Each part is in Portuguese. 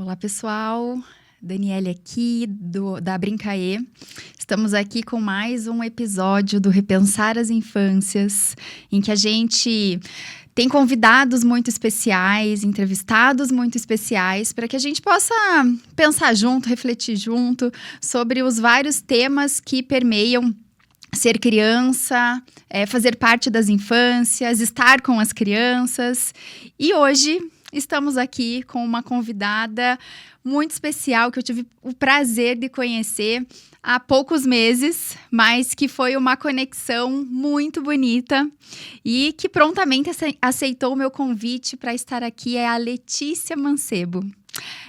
Olá, pessoal. Daniele aqui, da Brincaê. Estamos aqui com mais um episódio do Repensar as Infâncias, em que a gente tem convidados muito especiais, entrevistados muito especiais, para que a gente possa pensar junto, refletir junto sobre os vários temas que permeiam ser criança, fazer parte das infâncias, estar com as crianças. E hoje estamos aqui com uma convidada muito especial que eu tive o prazer de conhecer há poucos meses, mas que foi uma conexão muito bonita e que prontamente aceitou o meu convite para estar aqui. É a Letícia Mancebo.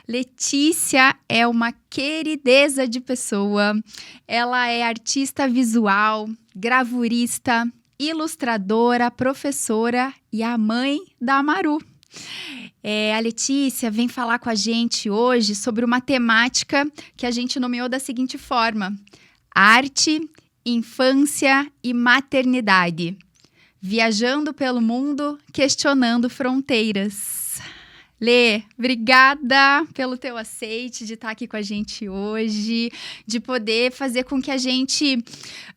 Letícia é uma querideza de pessoa. Ela é artista visual, gravurista, ilustradora, professora e a mãe da Maru. A Letícia vem falar com a gente hoje sobre uma temática que a gente nomeou da seguinte forma: arte, infância e maternidade. Viajando pelo mundo, questionando fronteiras. Lê, obrigada pelo teu aceite de estar aqui com a gente hoje, de poder fazer com que a gente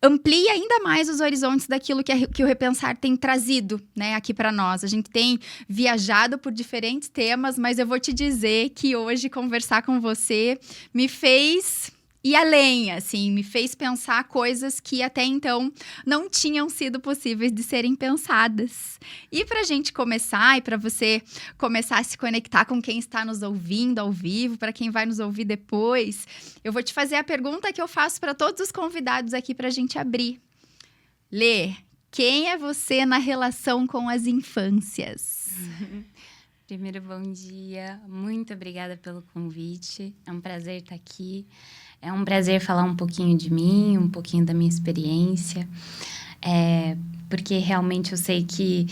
amplie ainda mais os horizontes daquilo que o Repensar tem trazido, né, aqui para nós. A gente tem viajado por diferentes temas, mas eu vou te dizer que hoje conversar com você me fez ir além, assim, me fez pensar coisas que até então não tinham sido possíveis de serem pensadas. E para a gente começar, e para você começar a se conectar com quem está nos ouvindo ao vivo, para quem vai nos ouvir depois, eu vou te fazer a pergunta que eu faço para todos os convidados aqui para a gente abrir. Lê, quem é você na relação com as infâncias? Primeiro, bom dia. Muito obrigada pelo convite. É um prazer estar aqui. É um prazer falar um pouquinho de mim, um pouquinho da minha experiência. Porque realmente eu sei que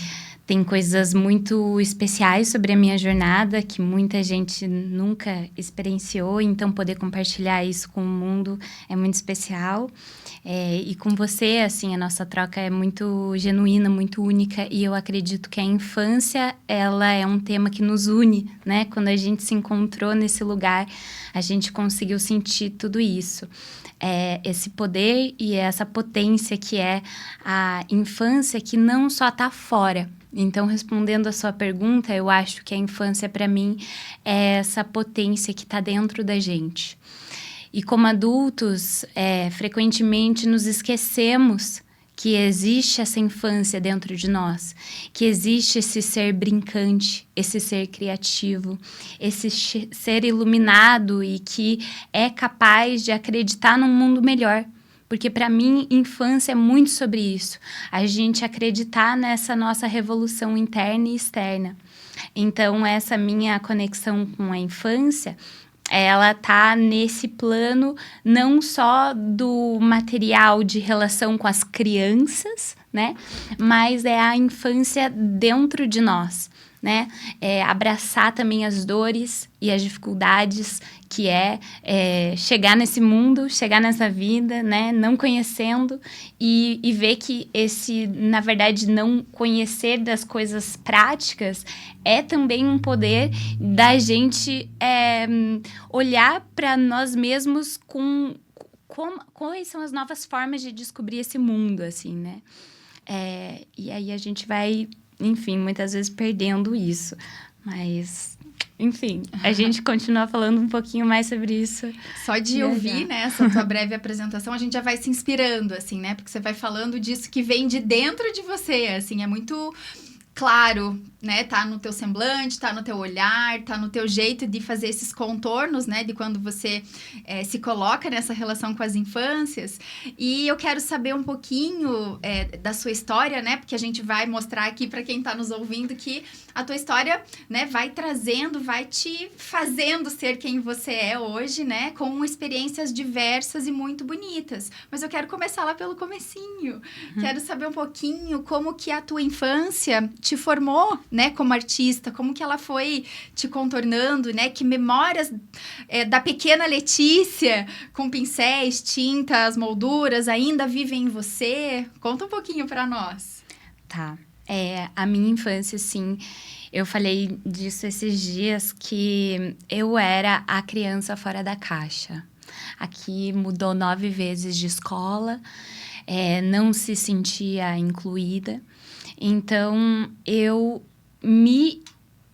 tem coisas muito especiais sobre a minha jornada que muita gente nunca experienciou. Então, poder compartilhar isso com o mundo é muito especial. E com você, assim, a nossa troca é muito genuína, muito única. E eu acredito que a infância, ela é um tema que nos une, né? Quando a gente se encontrou nesse lugar, a gente conseguiu sentir tudo isso. Esse poder e essa potência que é a infância, que não só está fora. Então, respondendo a sua pergunta, eu acho que a infância, para mim, é essa potência que está dentro da gente. E como adultos, frequentemente nos esquecemos que existe essa infância dentro de nós, que existe esse ser brincante, esse ser criativo, esse ser iluminado e que é capaz de acreditar num mundo melhor. Porque, para mim, infância é muito sobre isso. A gente acreditar nessa nossa revolução interna e externa. Então, essa minha conexão com a infância, ela tá nesse plano não só do material de relação com as crianças, né? Mas é a infância dentro de nós, né? Abraçar também as dores e as dificuldades que chegar nesse mundo, chegar nessa vida, né? Não conhecendo e ver que na verdade, não conhecer das coisas práticas é também um poder da gente olhar para nós mesmos quais são as novas formas de descobrir esse mundo, assim, né? E aí a gente vai, enfim, muitas vezes perdendo isso. Mas, enfim, a gente continua falando um pouquinho mais sobre isso. Só de ouvir, né, essa tua breve apresentação, a gente já vai se inspirando, assim, né? Porque você vai falando disso que vem de dentro de você, assim, é muito claro, né? Tá no teu semblante, tá no teu olhar, tá no teu jeito de fazer esses contornos, né? De quando você se coloca nessa relação com as infâncias. E eu quero saber um pouquinho da sua história, né? Porque a gente vai mostrar aqui para quem tá nos ouvindo que a tua história, né, vai trazendo, vai te fazendo ser quem você é hoje, né? Com experiências diversas e muito bonitas. Mas eu quero começar lá pelo comecinho. Quero saber um pouquinho como que a tua infância te formou, né, como artista, como que ela foi te contornando, né, que memórias da pequena Letícia, com pincéis, tintas, molduras, ainda vivem em você? Conta um pouquinho para nós. Tá. A minha infância, assim, eu falei disso esses dias, que eu era a criança fora da caixa. Aqui mudou 9 vezes de escola, não se sentia incluída. Então, eu me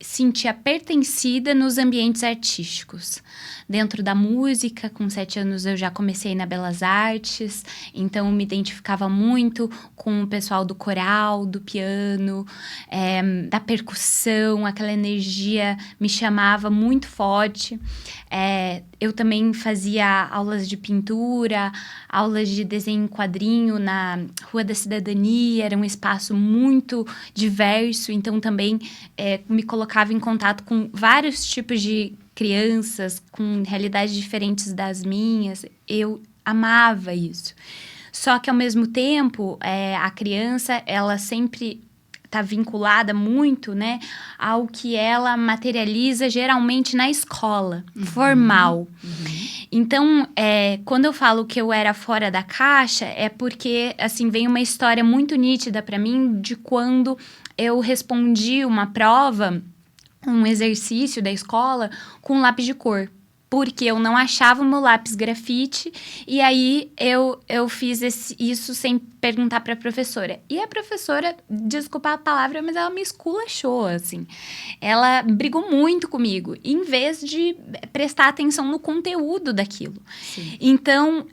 sentia pertencida nos ambientes artísticos. Dentro da música, com 7 anos eu já comecei na Belas Artes, então me identificava muito com o pessoal do coral, do piano, da percussão, aquela energia me chamava muito forte. Eu também fazia aulas de pintura, aulas de desenho em quadrinho na Rua da Cidadania, era um espaço muito diverso, então também me colocava em contato com vários tipos de crianças, com realidades diferentes das minhas. Eu amava isso. Só que, ao mesmo tempo, a criança, ela sempre está vinculada muito, né, ao que ela materializa geralmente na escola, formal. Então, quando eu falo que eu era fora da caixa, é porque, assim, vem uma história muito nítida para mim de quando eu respondi uma prova, um exercício da escola, com lápis de cor. Porque eu não achava o meu lápis grafite, e aí eu fiz isso sem perguntar para a professora. E a professora, desculpa a palavra, mas ela me esculachou, assim. Ela brigou muito comigo, em vez de prestar atenção no conteúdo daquilo. Sim. Então,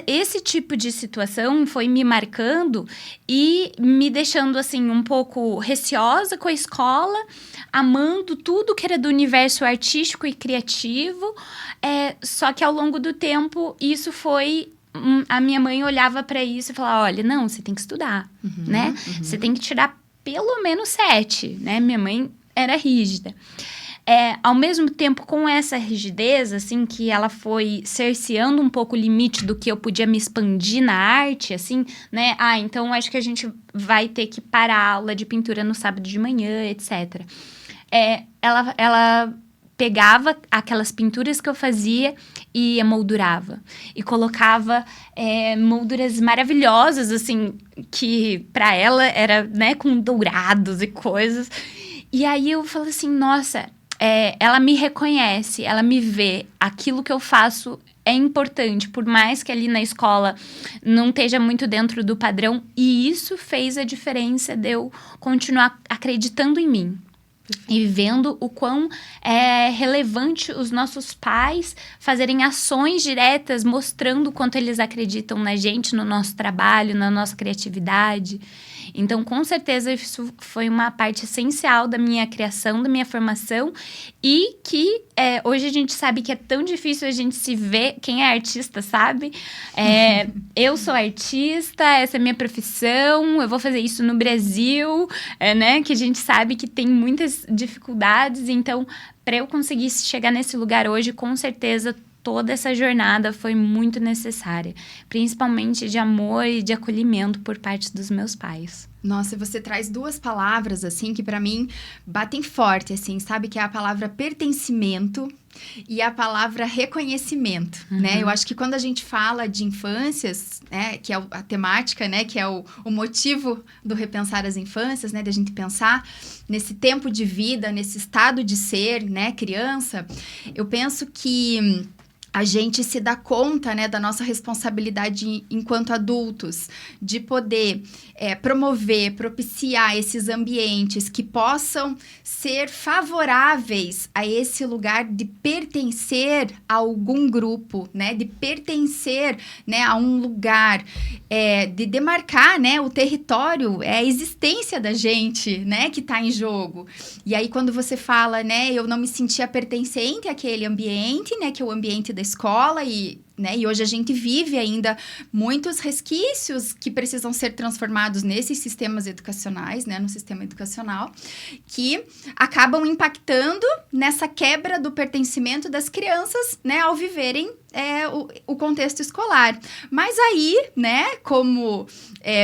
esse tipo de situação foi me marcando e me deixando, assim, um pouco receosa com a escola, amando tudo que era do universo artístico e criativo, só que ao longo do tempo isso foi... A minha mãe olhava para isso e falava, olha, não, você tem que estudar, né? Você tem que tirar pelo menos 7, né? Minha mãe era rígida. Ao mesmo tempo, com essa rigidez, assim, que ela foi cerceando um pouco o limite do que eu podia me expandir na arte, assim, né? Então acho que a gente vai ter que parar a aula de pintura no sábado de manhã, etc. Ela pegava aquelas pinturas que eu fazia e emoldurava. E colocava molduras maravilhosas, assim, que para ela era, né, com dourados e coisas. E aí eu falo assim, nossa... ela me reconhece, ela me vê, aquilo que eu faço é importante, por mais que ali na escola não esteja muito dentro do padrão, e isso fez a diferença de eu continuar acreditando em mim. E vendo o quão é relevante os nossos pais fazerem ações diretas, mostrando o quanto eles acreditam na gente, no nosso trabalho, na nossa criatividade. Então, com certeza, isso foi uma parte essencial da minha criação, da minha formação, e que hoje a gente sabe que é tão difícil a gente se ver. Quem é artista sabe. Eu sou artista, essa é a minha profissão, eu vou fazer isso no Brasil, né? Que a gente sabe que tem muitas dificuldades. Então, para eu conseguir chegar nesse lugar hoje, com certeza, toda essa jornada foi muito necessária, principalmente de amor e de acolhimento por parte dos meus pais. Nossa, e você traz 2 palavras, assim, que para mim batem forte, assim, sabe? Que é a palavra pertencimento e a palavra reconhecimento, né? Eu acho que quando a gente fala de infâncias, né, que é a temática, né, que é o motivo do Repensar as Infâncias, né, da gente pensar nesse tempo de vida, nesse estado de ser, né, criança, eu penso que a gente se dá conta, né, da nossa responsabilidade enquanto adultos, de poder promover, propiciar esses ambientes que possam ser favoráveis a esse lugar de pertencer a algum grupo, né, de pertencer, né, a um lugar, de demarcar, né, o território, a existência da gente, né, que está em jogo. E aí, quando você fala, né, eu não me sentia pertencente àquele ambiente, né, que é o ambiente da escola, né, e hoje a gente vive ainda muitos resquícios que precisam ser transformados nesses sistemas educacionais, né, no sistema educacional, que acabam impactando nessa quebra do pertencimento das crianças, né, ao viverem o contexto escolar. Mas aí, né, como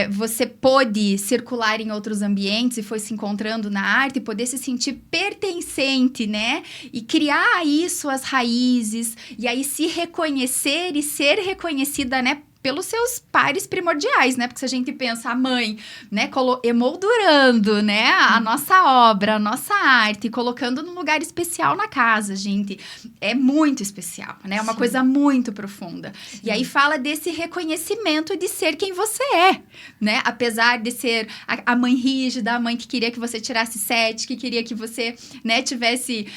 você pôde circular em outros ambientes e foi se encontrando na arte e poder se sentir pertencente, né, e criar isso, as raízes, e aí se reconhecer e ser reconhecida, né, pelos seus pares primordiais, né? Porque se a gente pensa a mãe, né, emoldurando, né, a nossa obra, a nossa arte, colocando num lugar especial na casa, gente, é muito especial, né? É uma coisa muito profunda. Sim. E aí fala desse reconhecimento de ser quem você é, né? Apesar de ser a mãe rígida, a mãe que queria que você tirasse 7, que queria que você, né, tivesse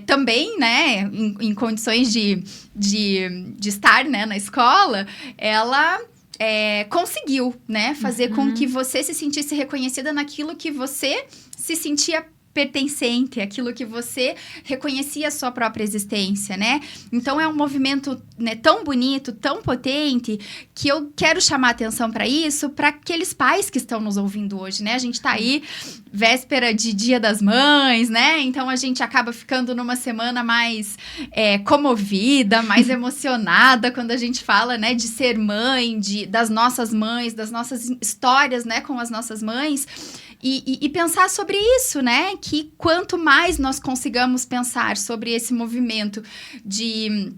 também, né, em condições de estar, né, na escola, ela conseguiu, né, fazer com que você se sentisse reconhecida naquilo que você se sentia pertencente, aquilo que você reconhecia a sua própria existência, né? Então, é um movimento, né, tão bonito, tão potente, que eu quero chamar atenção para isso, para aqueles pais que estão nos ouvindo hoje, né? A gente tá aí, véspera de Dia das Mães, né? Então, a gente acaba ficando numa semana mais comovida, mais emocionada, quando a gente fala, né, de ser mãe, das nossas mães, das nossas histórias, né, com as nossas mães. E pensar sobre isso, né? Que quanto mais nós consigamos pensar sobre esse movimento de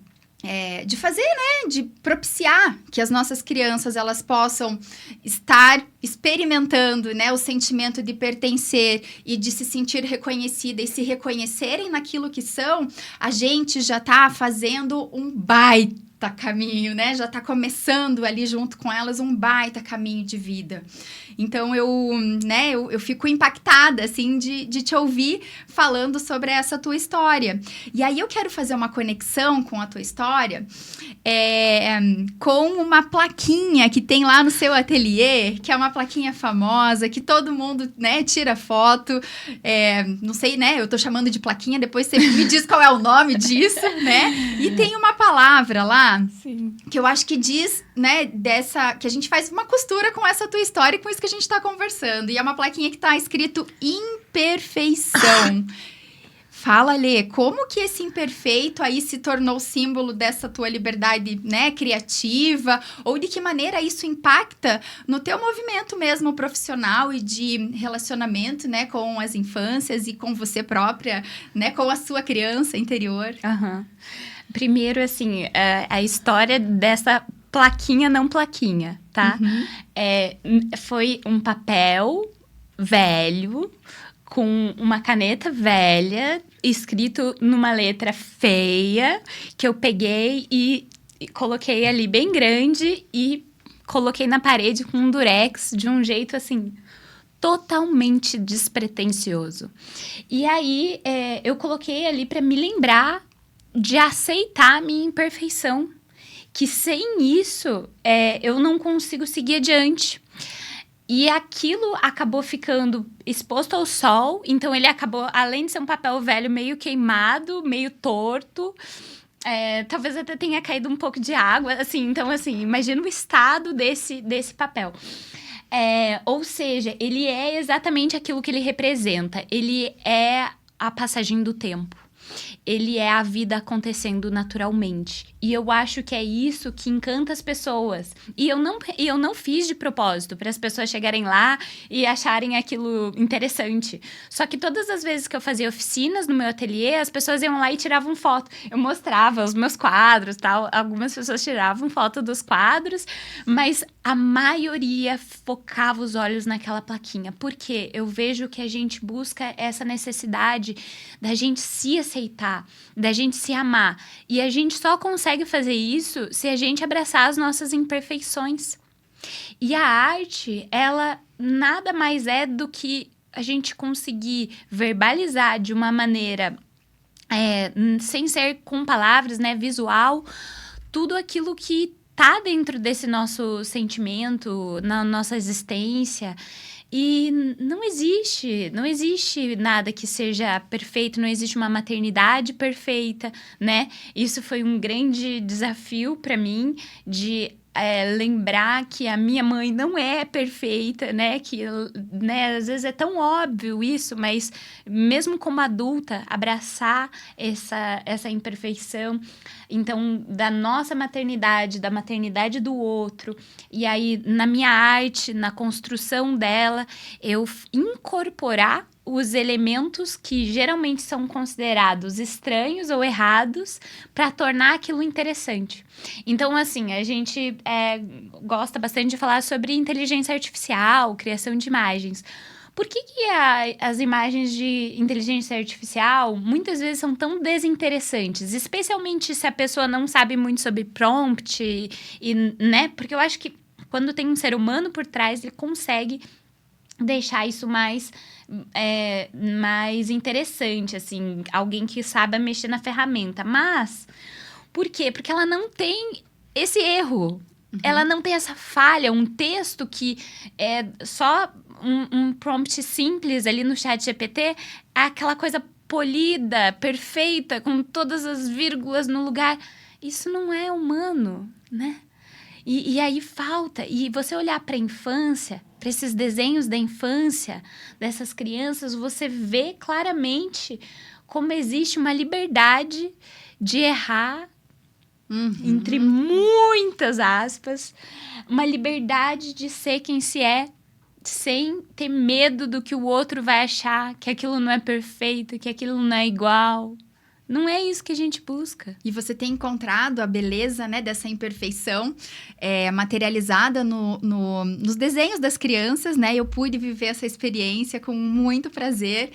fazer, né? De propiciar que as nossas crianças, elas possam estar experimentando, né? O sentimento de pertencer e de se sentir reconhecida e se reconhecerem naquilo que são, a gente já tá fazendo um baita caminho, né? Já tá começando ali junto com elas um baita caminho de vida. Então, eu fico impactada, assim, de te ouvir falando sobre essa tua história. E aí, eu quero fazer uma conexão com a tua história com uma plaquinha que tem lá no seu ateliê, que é uma plaquinha famosa, que todo mundo, né, tira foto. Não sei, né? Eu tô chamando de plaquinha, depois você me diz qual é o nome disso, né? E tem uma palavra lá, sim, que eu acho que diz, né, que a gente faz uma costura com essa tua história e com isso que a gente tá conversando. E é uma plaquinha que tá escrito imperfeição. Fala, Lê, como que esse imperfeito aí se tornou símbolo dessa tua liberdade, né, criativa? Ou de que maneira isso impacta no teu movimento mesmo profissional e de relacionamento, né, com as infâncias e com você própria, né, com a sua criança interior? Primeiro, assim, a história dessa plaquinha não plaquinha, tá? Foi um papel velho com uma caneta velha, escrito numa letra feia, que eu peguei e coloquei ali bem grande e coloquei na parede com um durex de um jeito, assim, totalmente despretensioso. E aí, eu coloquei ali para me lembrar de aceitar a minha imperfeição, que sem isso, eu não consigo seguir adiante. E aquilo acabou ficando exposto ao sol, então ele acabou, além de ser um papel velho, meio queimado, meio torto. Talvez até tenha caído um pouco de água, assim. Então, assim, imagina o estado desse papel. Ou seja, ele é exatamente aquilo que ele representa. Ele é a passagem do tempo. Ele é a vida acontecendo naturalmente. E eu acho que é isso que encanta as pessoas. E eu não fiz de propósito para as pessoas chegarem lá e acharem aquilo interessante. Só que todas as vezes que eu fazia oficinas no meu ateliê, as pessoas iam lá e tiravam foto. Eu mostrava os meus quadros, tal. Algumas pessoas tiravam foto dos quadros, mas a maioria focava os olhos naquela plaquinha. Porque eu vejo que a gente busca essa necessidade da gente se aceitar, da gente se amar. E a gente só consegue fazer isso se a gente abraçar as nossas imperfeições. E a arte, ela nada mais é do que a gente conseguir verbalizar de uma maneira, sem ser com palavras, né, visual, tudo aquilo que tá dentro desse nosso sentimento, na nossa existência. E não existe nada que seja perfeito, não existe uma maternidade perfeita, né? Isso foi um grande desafio para mim, de lembrar que a minha mãe não é perfeita, né? Que, né, às vezes é tão óbvio isso, mas mesmo como adulta, abraçar essa imperfeição. Então, da nossa maternidade, da maternidade do outro, e aí na minha arte, na construção dela, eu incorporar os elementos que geralmente são considerados estranhos ou errados para tornar aquilo interessante. Então, assim, a gente gosta bastante de falar sobre inteligência artificial, criação de imagens. Por que as imagens de inteligência artificial muitas vezes são tão desinteressantes? Especialmente se a pessoa não sabe muito sobre prompt, né? Porque eu acho que quando tem um ser humano por trás, ele consegue deixar isso mais interessante, assim, alguém que saiba mexer na ferramenta. Mas, por quê? Porque ela não tem esse erro. Ela não tem essa falha, um texto que é só um prompt simples ali no chat GPT, é aquela coisa polida, perfeita, com todas as vírgulas no lugar. Isso não é humano, né? E aí falta. E você olhar para a infância, para esses desenhos da infância, dessas crianças, você vê claramente como existe uma liberdade de errar, entre muitas aspas, uma liberdade de ser quem se é, sem ter medo do que o outro vai achar, que aquilo não é perfeito, que aquilo não é igual. Não é isso que a gente busca. E você tem encontrado a beleza, né, dessa imperfeição materializada nos desenhos das crianças, né? Eu pude viver essa experiência com muito prazer,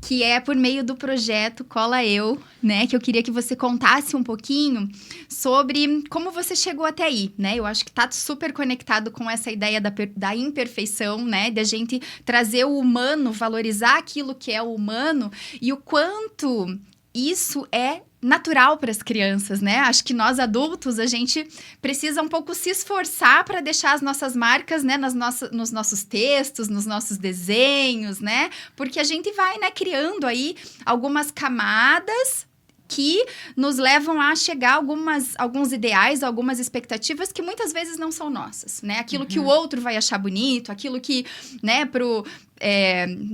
que é por meio do projeto Cola Eu, né? Que eu queria que você contasse um pouquinho sobre como você chegou até aí, né? Eu acho que tá super conectado com essa ideia da imperfeição, né? Da gente trazer o humano, valorizar aquilo que é o humano e o quanto isso é natural para as crianças, né? Acho que nós adultos, a gente precisa um pouco se esforçar para deixar as nossas marcas, né, nos nossos textos, nos nossos desenhos, né? Porque a gente vai, né, criando aí algumas camadas que nos levam a chegar a alguns ideais, algumas expectativas que muitas vezes não são nossas, né? Aquilo que o outro vai achar bonito, aquilo que, né,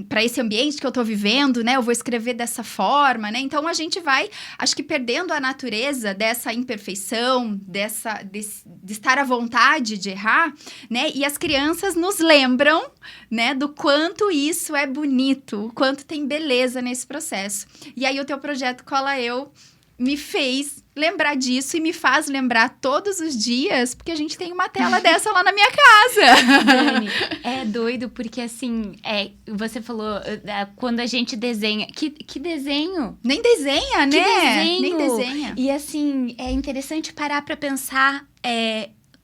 para esse ambiente que eu tô vivendo, né, eu vou escrever dessa forma, né? Então, a gente vai, acho que perdendo a natureza dessa imperfeição, de estar à vontade de errar, né? E as crianças nos lembram, né, do quanto isso é bonito, o quanto tem beleza nesse processo. E aí, o teu projeto Cola Eu me fez lembrar disso e me faz lembrar todos os dias, porque a gente tem uma tela dessa lá na minha casa. Dani, é doido, porque assim, você falou, quando a gente desenha, que desenho? Nem desenha, né? Que desenho? Nem desenha. E assim, é interessante parar para pensar,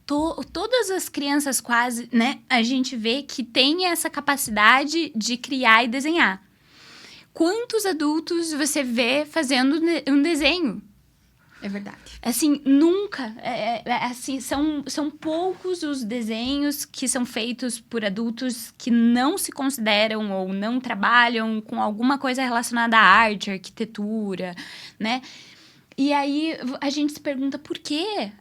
todas as crianças quase, né, a gente vê que tem essa capacidade de criar e desenhar. Quantos adultos você vê fazendo um desenho? É verdade. Assim, nunca. Assim, são poucos os desenhos que são feitos por adultos que não se consideram ou não trabalham com alguma coisa relacionada à arte, arquitetura, né? E aí, a gente se pergunta por quê?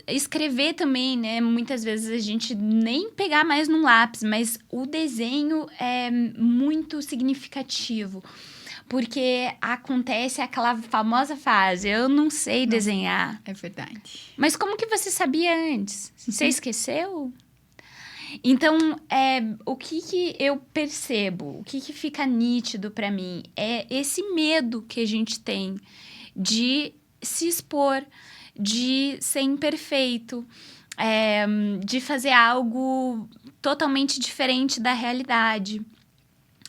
Escrever também, né? Muitas vezes a gente nem pegar mais num lápis, mas o desenho é muito significativo. Porque acontece aquela famosa fase, eu não sei desenhar. É verdade. Mas como que você sabia antes? Você esqueceu? Então, o que eu percebo, o que fica nítido para mim é esse medo que a gente tem de se expor, de ser imperfeito, de fazer algo totalmente diferente da realidade.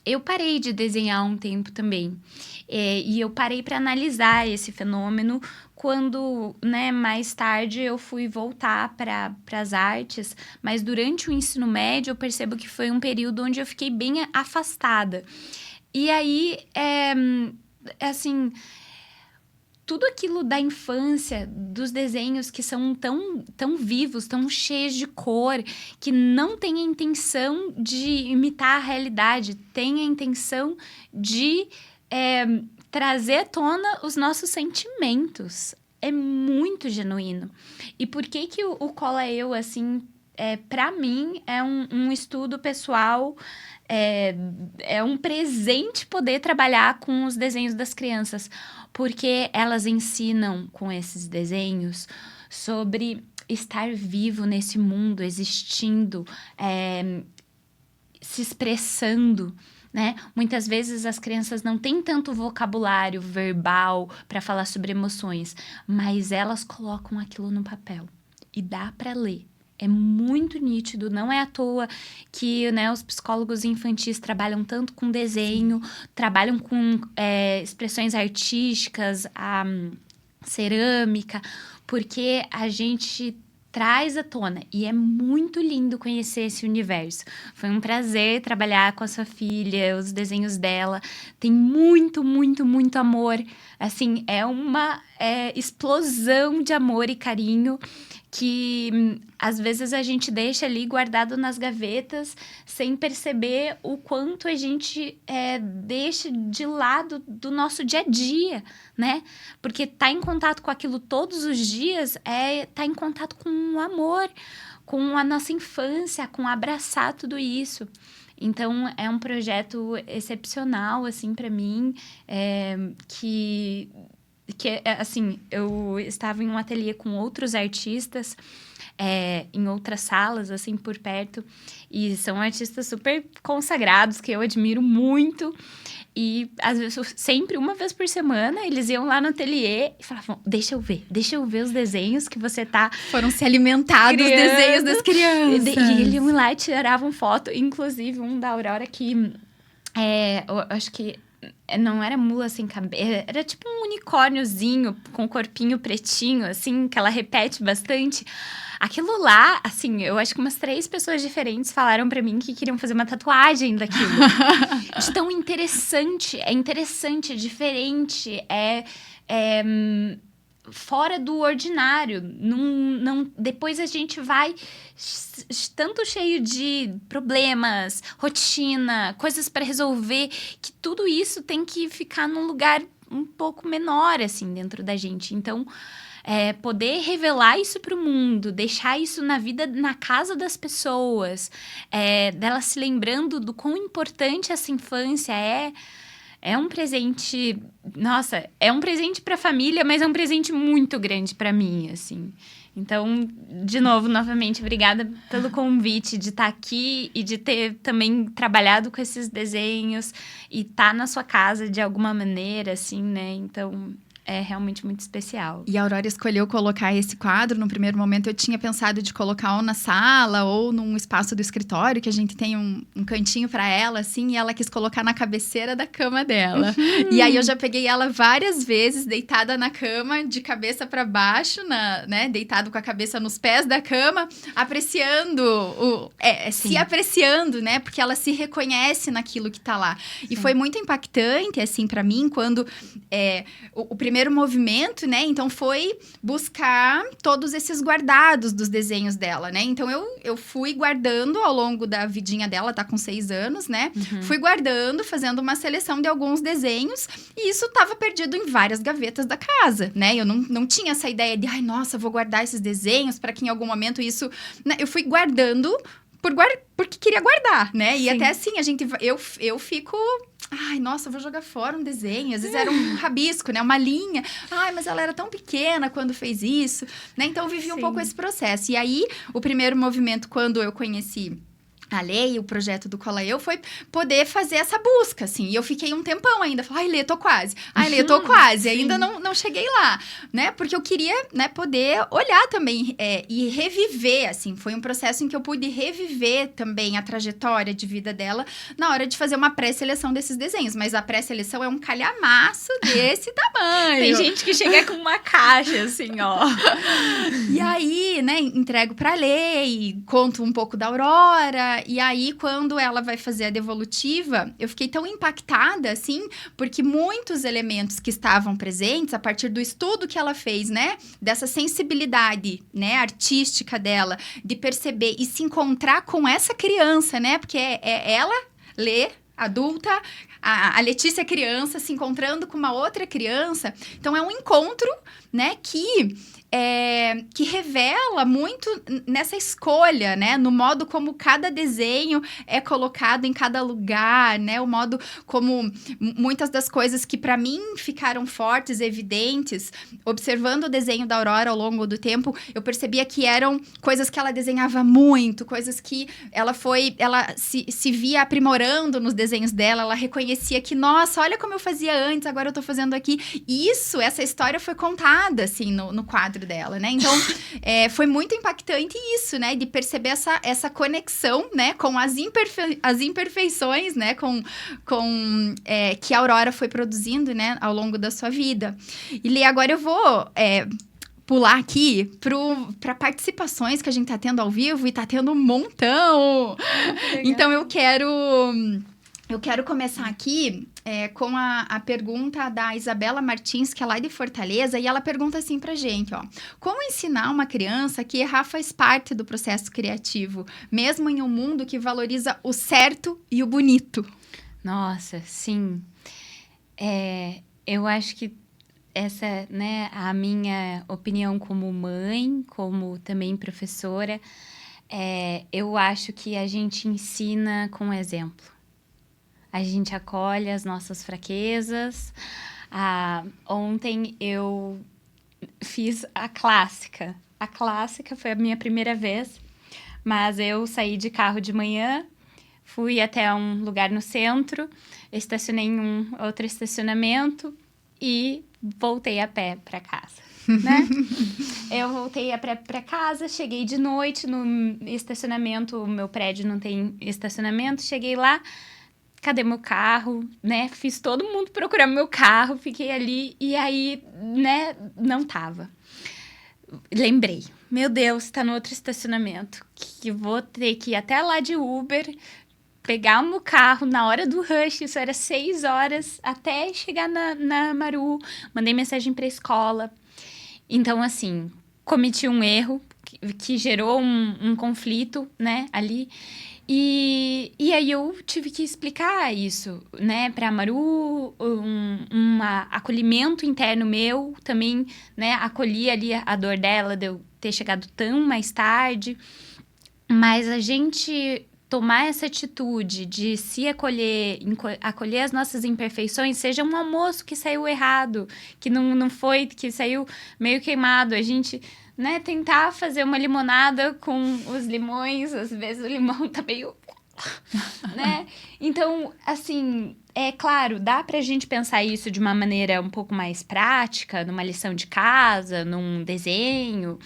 Eu parei de desenhar há um tempo também. E eu parei para analisar esse fenômeno quando, né, mais tarde eu fui voltar para as artes. Mas durante o ensino médio eu percebo que foi um período onde eu fiquei bem afastada. E aí, assim, tudo aquilo da infância, dos desenhos que são tão vivos, tão cheios de cor, que não tem a intenção de imitar a realidade, tem a intenção de trazer à tona os nossos sentimentos. É muito genuíno. E por que o Cola Eu, assim, para mim, é um estudo pessoal, é um presente poder trabalhar com os desenhos das crianças, porque elas ensinam com esses desenhos sobre estar vivo nesse mundo, existindo, se expressando, né? Muitas vezes as crianças não têm tanto vocabulário verbal para falar sobre emoções, mas elas colocam aquilo no papel e dá para ler. É muito nítido, não é à toa que, né, os psicólogos infantis trabalham tanto com desenho, trabalham com expressões artísticas, a cerâmica, porque a gente traz à tona. E é muito lindo conhecer esse universo. Foi um prazer trabalhar com a sua filha, os desenhos dela. Tem muito, muito, muito amor. Assim, é uma explosão de amor e carinho que às vezes a gente deixa ali guardado nas gavetas sem perceber o quanto a gente deixa de lado do nosso dia a dia, né? Porque tá em contato com aquilo todos os dias tá em contato com o amor, com a nossa infância, com abraçar tudo isso. Então, é um projeto excepcional, assim, para mim, que assim, eu estava em um ateliê com outros artistas, em outras salas, assim, por perto, e são artistas super consagrados, que eu admiro muito, e às vezes, sempre, uma vez por semana, eles iam lá no ateliê e falavam, deixa eu ver os desenhos que você tá... Foram se alimentar dos desenhos das crianças. E eles iam lá e tiravam foto, inclusive um da Aurora que, eu acho que não era mula sem cabeça, era tipo um unicórniozinho com corpinho pretinho, assim, que ela repete bastante. Aquilo lá, assim, eu acho que umas 3 pessoas diferentes falaram pra mim que queriam fazer uma tatuagem daquilo. De tão interessante, é diferente, fora do ordinário. Depois a gente vai tanto cheio de problemas, rotina, coisas para resolver, que tudo isso tem que ficar num lugar um pouco menor, assim, dentro da gente. Então, poder revelar isso para o mundo, deixar isso na vida, na casa das pessoas, delas se lembrando do quão importante essa infância é um presente, nossa, é um presente para a família, mas é um presente muito grande para mim, assim. Então, de novo, novamente, obrigada pelo convite de estar aqui e de ter também trabalhado com esses desenhos e estar na sua casa de alguma maneira, assim, né? Então, é realmente muito especial. E a Aurora escolheu colocar esse quadro. No primeiro momento, eu tinha pensado de colocar ou na sala ou num espaço do escritório, que a gente tem um cantinho para ela, assim, e ela quis colocar na cabeceira da cama dela. E aí, eu já peguei ela várias vezes, deitada na cama, de cabeça para baixo, né? Deitado com a cabeça nos pés da cama, apreciando, se apreciando, né? Porque ela se reconhece naquilo que tá lá. Sim. E foi muito impactante, assim, para mim, quando o primeiro movimento, né? Então, foi buscar todos esses guardados dos desenhos dela, né? Então, eu fui guardando ao longo da vidinha dela, tá com 6 anos, né? Uhum. Fui guardando, fazendo uma seleção de alguns desenhos. E isso tava perdido em várias gavetas da casa, né? Eu não tinha essa ideia de, ai, nossa, vou guardar esses desenhos para que em algum momento isso... Né? Eu fui guardando porque queria guardar, né? Sim. E até assim, eu fico... Ai, nossa, vou jogar fora um desenho. Às vezes era um rabisco, né? Uma linha. Ai, mas ela era tão pequena quando fez isso, né? Então, eu vivi um pouco esse processo. E aí, o primeiro movimento, quando eu conheci a Lê e o projeto do Cola Eu, foi poder fazer essa busca, assim. E eu fiquei um tempão ainda. Falei, ai, Lê, tô quase. Ai, Lê, tô quase. Ainda não cheguei lá, né? Porque eu queria, né, poder olhar também e reviver, assim. Foi um processo em que eu pude reviver também a trajetória de vida dela na hora de fazer uma pré-seleção desses desenhos. Mas a pré-seleção é um calhamaço desse tamanho. Tem gente que chega com uma caixa, assim, ó. E aí, né, entrego pra Lê e conto um pouco da Aurora. E aí, quando ela vai fazer a devolutiva, eu fiquei tão impactada, assim, porque muitos elementos que estavam presentes, a partir do estudo que ela fez, né, dessa sensibilidade, né, artística dela, de perceber e se encontrar com essa criança, né, porque ela, Lê, adulta, a Letícia criança, se encontrando com uma outra criança. Então, é um encontro, né, que que revela muito nessa escolha, né? No modo como cada desenho é colocado em cada lugar, né? O modo como muitas das coisas que para mim ficaram fortes, evidentes, observando o desenho da Aurora ao longo do tempo, eu percebia que eram coisas que ela desenhava muito, coisas que ela se via aprimorando nos desenhos dela, ela reconhecia que, nossa, olha como eu fazia antes, agora eu tô fazendo aqui. E essa história foi contada, assim, no quadro dela, né? Então, foi muito impactante isso, né? De perceber essa conexão, né? Com as imperfeições, né? Que a Aurora foi produzindo, né? Ao longo da sua vida. E, Lê, agora eu vou pular aqui para participações que a gente tá tendo ao vivo e tá tendo um montão. Então, eu quero começar aqui com a pergunta da Isabela Martins, que é lá de Fortaleza, e ela pergunta assim pra gente, ó. Como ensinar uma criança que errar faz parte do processo criativo, mesmo em um mundo que valoriza o certo e o bonito? Nossa, sim. Eu acho que essa, né, a minha opinião como mãe, como também professora, eu acho que a gente ensina com exemplo. A gente acolhe as nossas fraquezas. Ontem eu fiz a clássica. A clássica foi a minha primeira vez, mas eu saí de carro de manhã, fui até um lugar no centro, estacionei em um outro estacionamento e voltei a pé para casa, né? Eu voltei a pé para casa, cheguei de noite no estacionamento, o meu prédio não tem estacionamento, cheguei lá, cadê meu carro, né? Fiz todo mundo procurar meu carro, fiquei ali e aí, né, não tava. Lembrei, meu Deus, tá no outro estacionamento, que vou ter que ir até lá de Uber, pegar o meu carro na hora do rush, isso era 6 horas, até chegar na Maru, mandei mensagem pra escola. Então, assim, cometi um erro que gerou um conflito, né, ali. E aí eu tive que explicar isso, né, pra Maru, um acolhimento interno meu, também, né, acolhi ali a dor dela de eu ter chegado tão mais tarde, mas a gente tomar essa atitude de se acolher as nossas imperfeições, seja um almoço que saiu errado, que não foi, que saiu meio queimado, a gente, né, tentar fazer uma limonada com os limões, às vezes o limão tá meio... né? Então, assim, é claro, dá pra gente pensar isso de uma maneira um pouco mais prática, numa lição de casa, num desenho,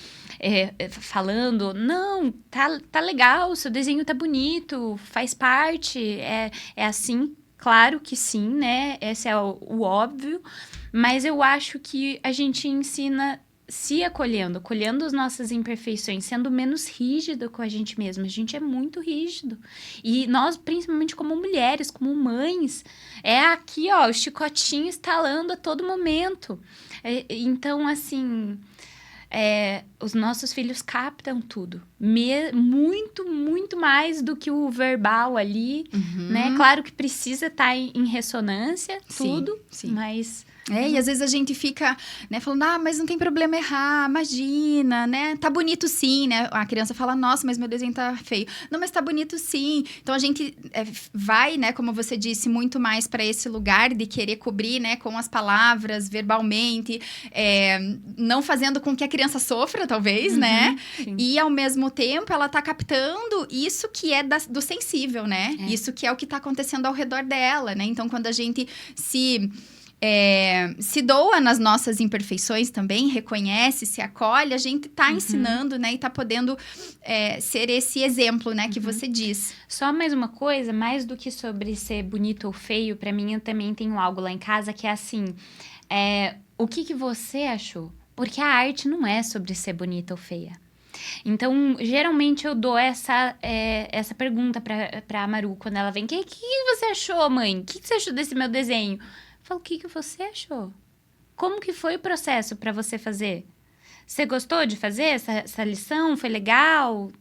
falando, não, tá legal, seu desenho tá bonito, faz parte, é assim, claro que sim, né? Esse é o óbvio, mas eu acho que a gente ensina se acolhendo as nossas imperfeições, sendo menos rígido com a gente mesma. A gente é muito rígido. E nós, principalmente como mulheres, como mães, é aqui, ó, o chicotinho estalando a todo momento. Então, assim... os nossos filhos captam tudo. Muito, muito mais do que o verbal ali, né? Claro que precisa estar em ressonância, tudo, sim. Mas... E às vezes a gente fica, né, falando, mas não tem problema errar, imagina, né? Tá bonito sim, né? A criança fala, nossa, mas meu desenho tá feio. Não, mas tá bonito sim. Então a gente vai, né, como você disse, muito mais para esse lugar de querer cobrir, né, com as palavras, verbalmente, não fazendo com que a criança sofra, talvez, né? Sim. E ao mesmo tempo ela tá captando isso que é do sensível, né? Isso que é o que tá acontecendo ao redor dela, né? Então quando a gente se doa nas nossas imperfeições também, reconhece, se acolhe, a gente tá ensinando, né? E tá podendo ser esse exemplo, né? Que você diz. Só mais uma coisa, mais do que sobre ser bonito ou feio, pra mim eu também tenho algo lá em casa que é assim, o que você achou? Porque a arte não é sobre ser bonita ou feia. Então, geralmente eu dou essa pergunta pra Maru quando ela vem. O que você achou, mãe? O que você achou desse meu desenho? Eu falo, o que você achou? Como que foi o processo para você fazer? Você gostou de fazer essa lição? Foi legal?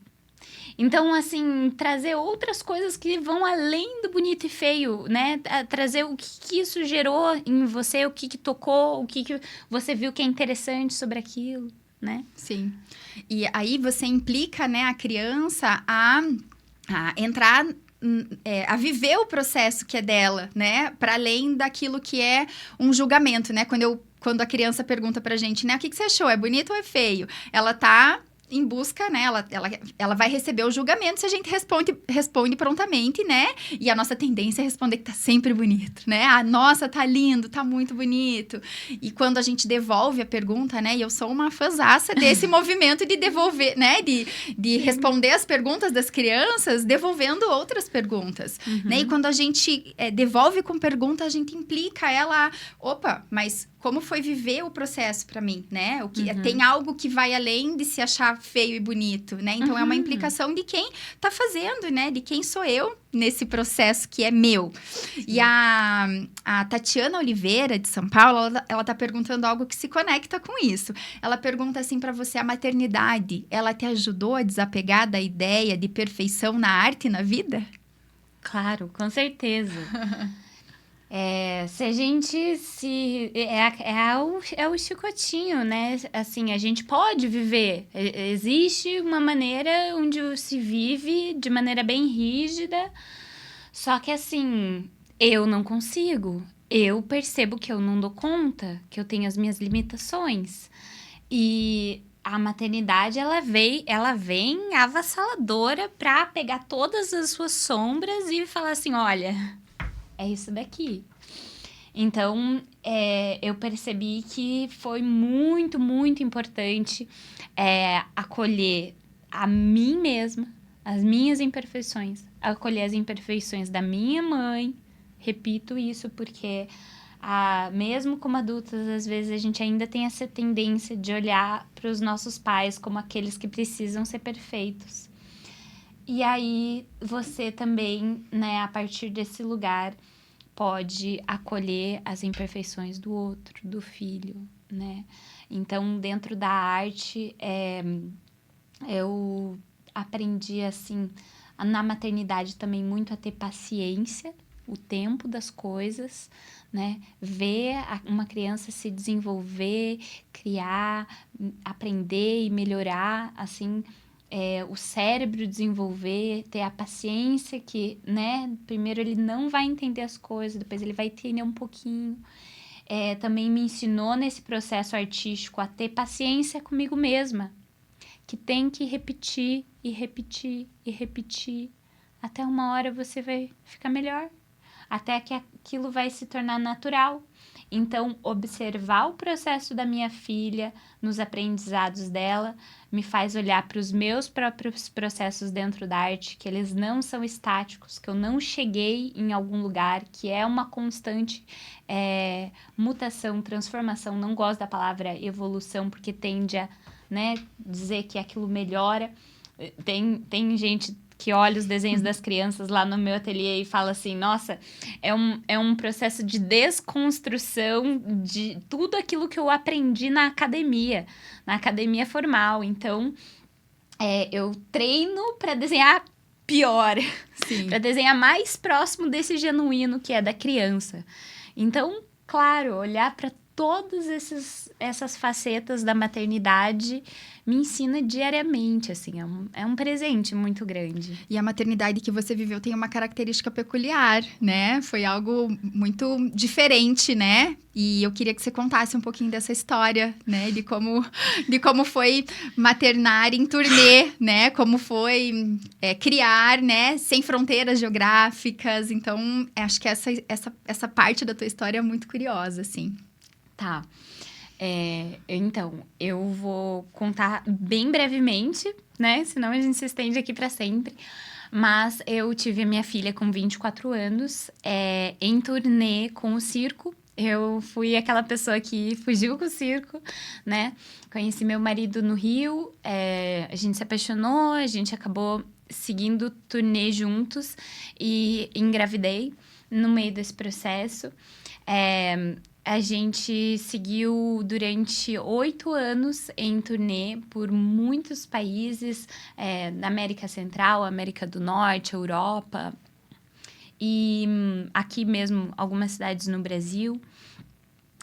Então, assim, trazer outras coisas que vão além do bonito e feio, né? Trazer o que isso gerou em você, o que tocou, o que você viu que é interessante sobre aquilo. né? Sim. E aí você implica, né, a criança a entrar, a viver o processo que é dela, né? Para além daquilo que é um julgamento, né? Quando a criança pergunta pra gente, né? O que você achou? É bonito ou é feio? Ela tá em busca, né? Ela vai receber o julgamento se a gente responde prontamente, né? E a nossa tendência é responder que tá sempre bonito, né? Ah, nossa, tá lindo, tá muito bonito. E quando a gente devolve a pergunta, né? E eu sou uma fãzaça desse movimento de devolver, né? De responder as perguntas das crianças, devolvendo outras perguntas, né? E quando a gente devolve com pergunta, a gente implica ela, opa, mas como foi viver o processo para mim, né? Tem algo que vai além de se achar feio e bonito, né? Então, é uma implicação de quem tá fazendo, né? De quem sou eu nesse processo que é meu. Sim. E a Tatiana Oliveira, de São Paulo, ela tá perguntando algo que se conecta com isso. Ela pergunta assim para você, a maternidade, ela te ajudou a desapegar da ideia de perfeição na arte e na vida? Claro, com certeza. Se a gente se... É o chicotinho, né? Assim, a gente pode viver. Existe uma maneira onde se vive de maneira bem rígida. Só que, assim, eu não consigo. Eu percebo que eu não dou conta, que eu tenho as minhas limitações. E a maternidade, ela vem avassaladora pra pegar todas as suas sombras e falar assim, olha... É isso daqui. Então, eu percebi que foi muito, muito importante acolher a mim mesma, as minhas imperfeições, acolher as imperfeições da minha mãe. Repito isso porque, mesmo como adultas, às vezes a gente ainda tem essa tendência de olhar para os nossos pais como aqueles que precisam ser perfeitos. E aí, você também, né, a partir desse lugar, pode acolher as imperfeições do outro, do filho, né? Então, dentro da arte, eu aprendi, assim, na maternidade também muito a ter paciência, o tempo das coisas, né? Ver uma criança se desenvolver, criar, aprender e melhorar, assim... o cérebro desenvolver, ter a paciência que, né, primeiro ele não vai entender as coisas, depois ele vai entender um pouquinho. Também me ensinou nesse processo artístico a ter paciência comigo mesma, que tem que repetir e repetir e repetir, até uma hora você vai ficar melhor, até que aquilo vai se tornar natural. Então, observar o processo da minha filha nos aprendizados dela me faz olhar para os meus próprios processos dentro da arte, que eles não são estáticos, que eu não cheguei em algum lugar, que é uma constante mutação, transformação. Não gosto da palavra evolução, porque tende a, né, dizer que aquilo melhora. Tem gente que olha os desenhos das crianças lá no meu ateliê e fala assim, nossa, é um processo de desconstrução de tudo aquilo que eu aprendi na academia formal. Então, eu treino para desenhar pior, para desenhar mais próximo desse genuíno que é da criança. Então, claro, olhar para todas essas facetas da maternidade me ensina diariamente, assim, é um presente muito grande. E a maternidade que você viveu tem uma característica peculiar, né? Foi algo muito diferente, né? E eu queria que você contasse um pouquinho dessa história, né? De como foi maternar em turnê, né? Como foi criar, né? Sem fronteiras geográficas. Então, acho que essa parte da tua história é muito curiosa, assim. Tá. Então, eu vou contar bem brevemente, né? Senão a gente se estende aqui para sempre. Mas eu tive a minha filha com 24 anos, em turnê com o circo. Eu fui aquela pessoa que fugiu com o circo, né? Conheci meu marido no Rio, a gente se apaixonou, a gente acabou seguindo turnê juntos e engravidei no meio desse processo. A gente seguiu durante 8 anos em turnê por muitos países, na América Central, América do Norte, Europa e aqui mesmo algumas cidades no Brasil.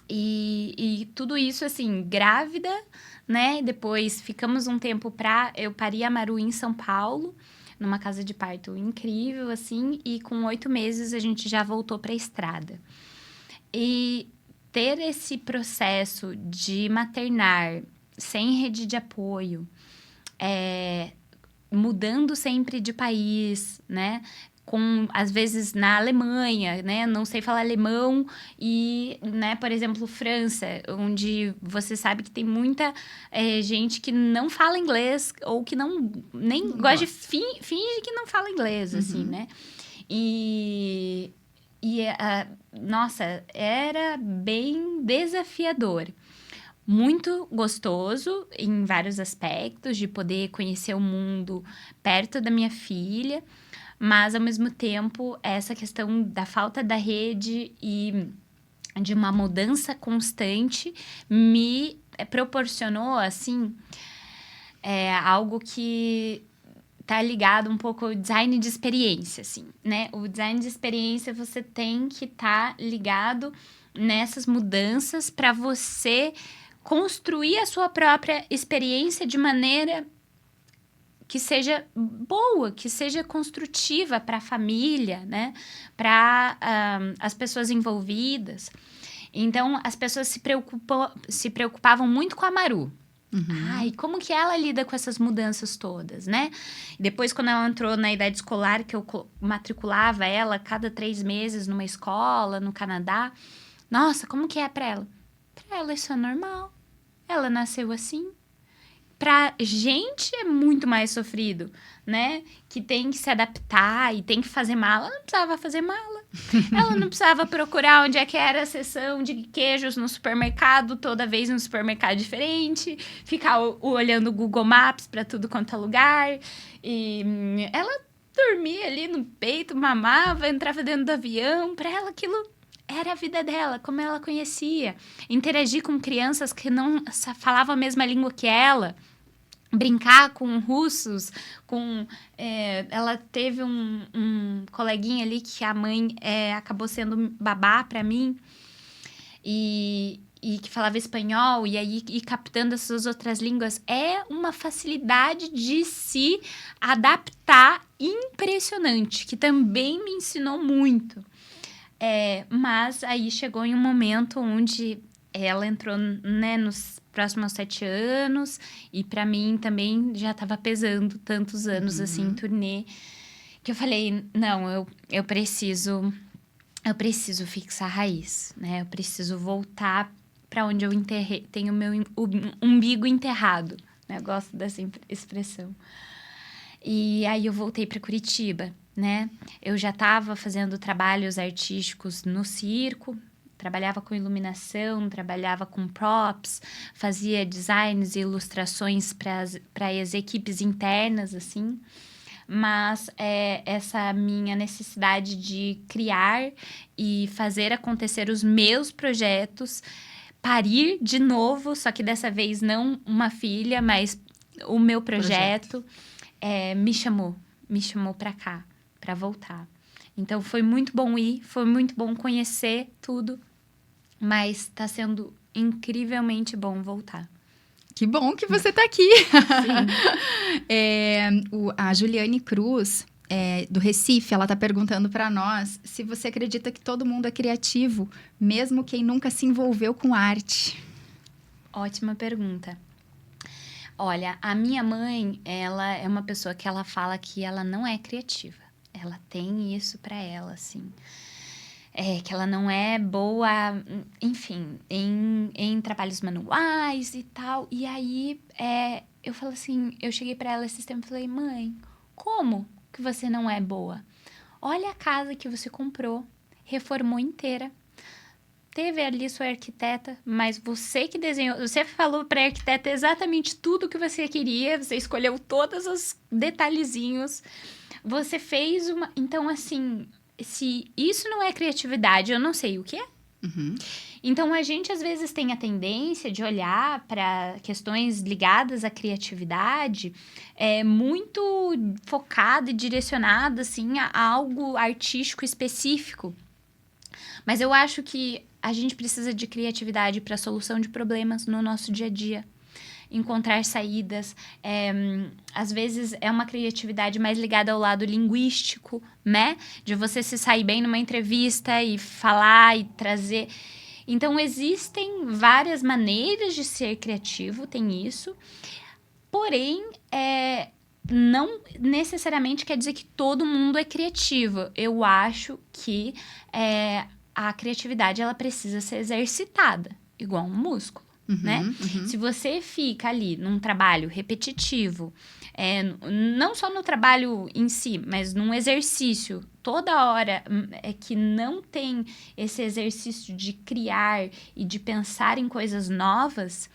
E tudo isso, assim, grávida, né? Depois ficamos um tempo eu pari a Maru em São Paulo, numa casa de parto incrível, assim. E com 8 meses a gente já voltou para a estrada. E ter esse processo de maternar sem rede de apoio, mudando sempre de país, né? Às vezes na Alemanha, né? Não sei falar alemão e, né, por exemplo, França, onde você sabe que tem muita gente que não fala inglês ou que nem gosta de finge que não fala inglês, assim, né? Nossa, era bem desafiador. Muito gostoso em vários aspectos, de poder conhecer o mundo perto da minha filha, mas, ao mesmo tempo, essa questão da falta da rede e de uma mudança constante me proporcionou, assim, algo que tá ligado um pouco ao design de experiência, assim, né? O design de experiência, você tem que estar ligado nessas mudanças para você construir a sua própria experiência de maneira que seja boa, que seja construtiva para a família, né? Para as pessoas envolvidas. Então, as pessoas se preocupavam muito com a Maru. Ai, como que ela lida com essas mudanças todas, né? Depois, quando ela entrou na idade escolar, que eu matriculava ela cada 3 meses numa escola no Canadá. Nossa, como que é para ela? Para ela isso é normal. Ela nasceu assim. Pra gente é muito mais sofrido, né? Que tem que se adaptar e tem que fazer mala. Ela não precisava fazer mala. Ela não precisava procurar onde é que era a seção de queijos no supermercado, toda vez num supermercado diferente. Ficar olhando o Google Maps para tudo quanto é lugar. E ela dormia ali no peito, mamava, entrava dentro do avião. Para ela aquilo era a vida dela, como ela conhecia. Interagir com crianças que não falavam a mesma língua que ela. Brincar com russos, ela teve um coleguinha ali que a mãe acabou sendo babá para mim e que falava espanhol, e aí ir captando essas outras línguas é uma facilidade de se adaptar impressionante, que também me ensinou muito. Mas aí chegou em um momento onde ela entrou, né, nos próximos 7 anos, e para mim também já estava pesando tantos anos assim em turnê, que eu falei, não, eu preciso fixar a raiz, né? Eu preciso voltar para onde eu tenho o meu umbigo enterrado, né? Eu gosto dessa expressão. E aí eu voltei para Curitiba, né? Eu já estava fazendo trabalhos artísticos no circo, trabalhava com iluminação, trabalhava com props, fazia designs e ilustrações para as equipes internas, assim. Mas essa minha necessidade de criar e fazer acontecer os meus projetos, parir de novo, só que dessa vez não uma filha, mas o meu projeto. Me chamou para cá, para voltar. Então, foi muito bom ir, foi muito bom conhecer tudo, mas está sendo incrivelmente bom voltar. Que bom que você está aqui. A Juliane Cruz, do Recife, ela está perguntando para nós se você acredita que todo mundo é criativo, mesmo quem nunca se envolveu com arte. Ótima pergunta. Olha, a minha mãe, ela é uma pessoa que ela fala que ela não é criativa. Ela tem isso para ela, assim. Que ela não é boa, enfim, em trabalhos manuais e tal. E aí, eu falo assim, eu cheguei para ela esses tempos e falei, mãe, como que você não é boa? Olha a casa que você comprou, reformou inteira. Teve ali sua arquiteta, mas você que desenhou, você falou para a arquiteta exatamente tudo o que você queria, você escolheu todos os detalhezinhos, você fez uma... Então, assim, se isso não é criatividade, eu não sei o que é. Então, a gente, às vezes, tem a tendência de olhar para questões ligadas à criatividade muito focada e direcionada, assim, a algo artístico específico. Mas eu acho que a gente precisa de criatividade para solução de problemas no nosso dia a dia. Encontrar saídas, às vezes é uma criatividade mais ligada ao lado linguístico, né? De você se sair bem numa entrevista e falar e trazer. Então, existem várias maneiras de ser criativo, tem isso. Porém, não necessariamente quer dizer que todo mundo é criativo. Eu acho que a criatividade ela precisa ser exercitada, igual um músculo. Né? Se você fica ali num trabalho repetitivo, não só no trabalho em si, mas num exercício, toda hora que não tem esse exercício de criar e de pensar em coisas novas,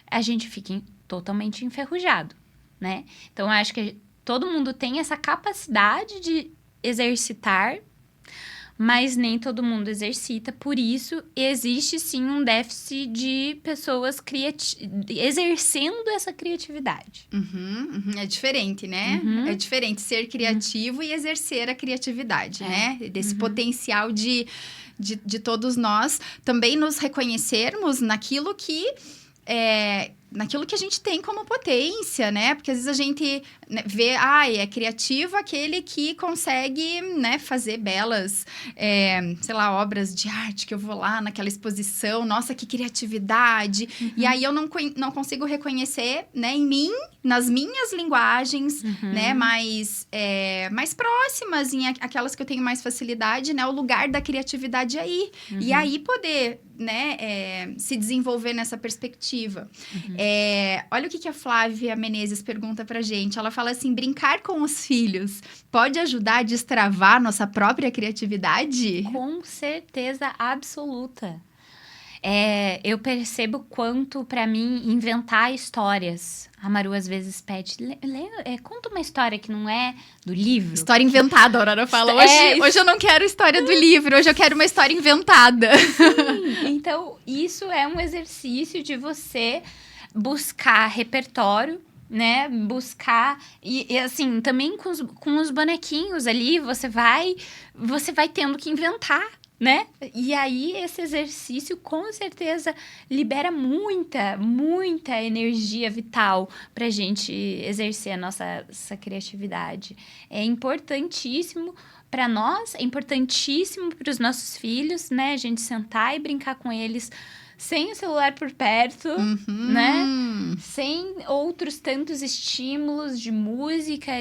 a gente fica totalmente enferrujado, né? Então, eu acho que todo mundo tem essa capacidade de exercitar, mas nem todo mundo exercita, por isso existe sim um déficit de pessoas exercendo essa criatividade. É diferente, né? É diferente ser criativo e exercer a criatividade, né? Desse potencial de todos nós também nos reconhecermos naquilo que a gente tem como potência, né? Porque às vezes a gente vê, é criativo aquele que consegue, né, fazer belas, sei lá, obras de arte, que eu vou lá naquela exposição, nossa, que criatividade. E aí eu não consigo reconhecer, né, em mim, nas minhas linguagens, né, mais próximas, aquelas que eu tenho mais facilidade, né, o lugar da criatividade aí. E aí poder, né, se desenvolver nessa perspectiva. Olha o que a Flávia Menezes pergunta pra gente. Ela fala assim, brincar com os filhos pode ajudar a destravar nossa própria criatividade? Com certeza absoluta. Eu percebo quanto, pra mim, inventar histórias. A Maru, às vezes, pede... conta uma história que não é do livro. História inventada, a Aurora fala. Hoje eu não quero história do livro, hoje eu quero uma história inventada. Sim, então, isso é um exercício de você buscar repertório, né? Buscar... E assim, também com os bonequinhos ali, você vai tendo que inventar, né? E aí, esse exercício, com certeza, libera muita, muita energia vital pra gente exercer essa criatividade. É importantíssimo para nós, é importantíssimo para os nossos filhos, né? A gente sentar e brincar com eles sem o celular por perto, né? Sem outros tantos estímulos de música,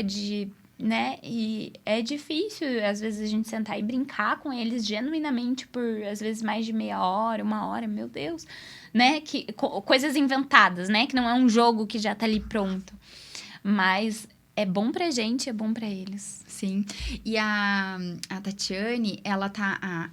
né? E é difícil, às vezes, a gente sentar e brincar com eles genuinamente por, às vezes, mais de meia hora, 1 hora, meu Deus, né? Coisas inventadas, né? Que não é um jogo que já tá ali pronto. Mas é bom pra gente, é bom pra eles. Sim. E a Tatiane, ela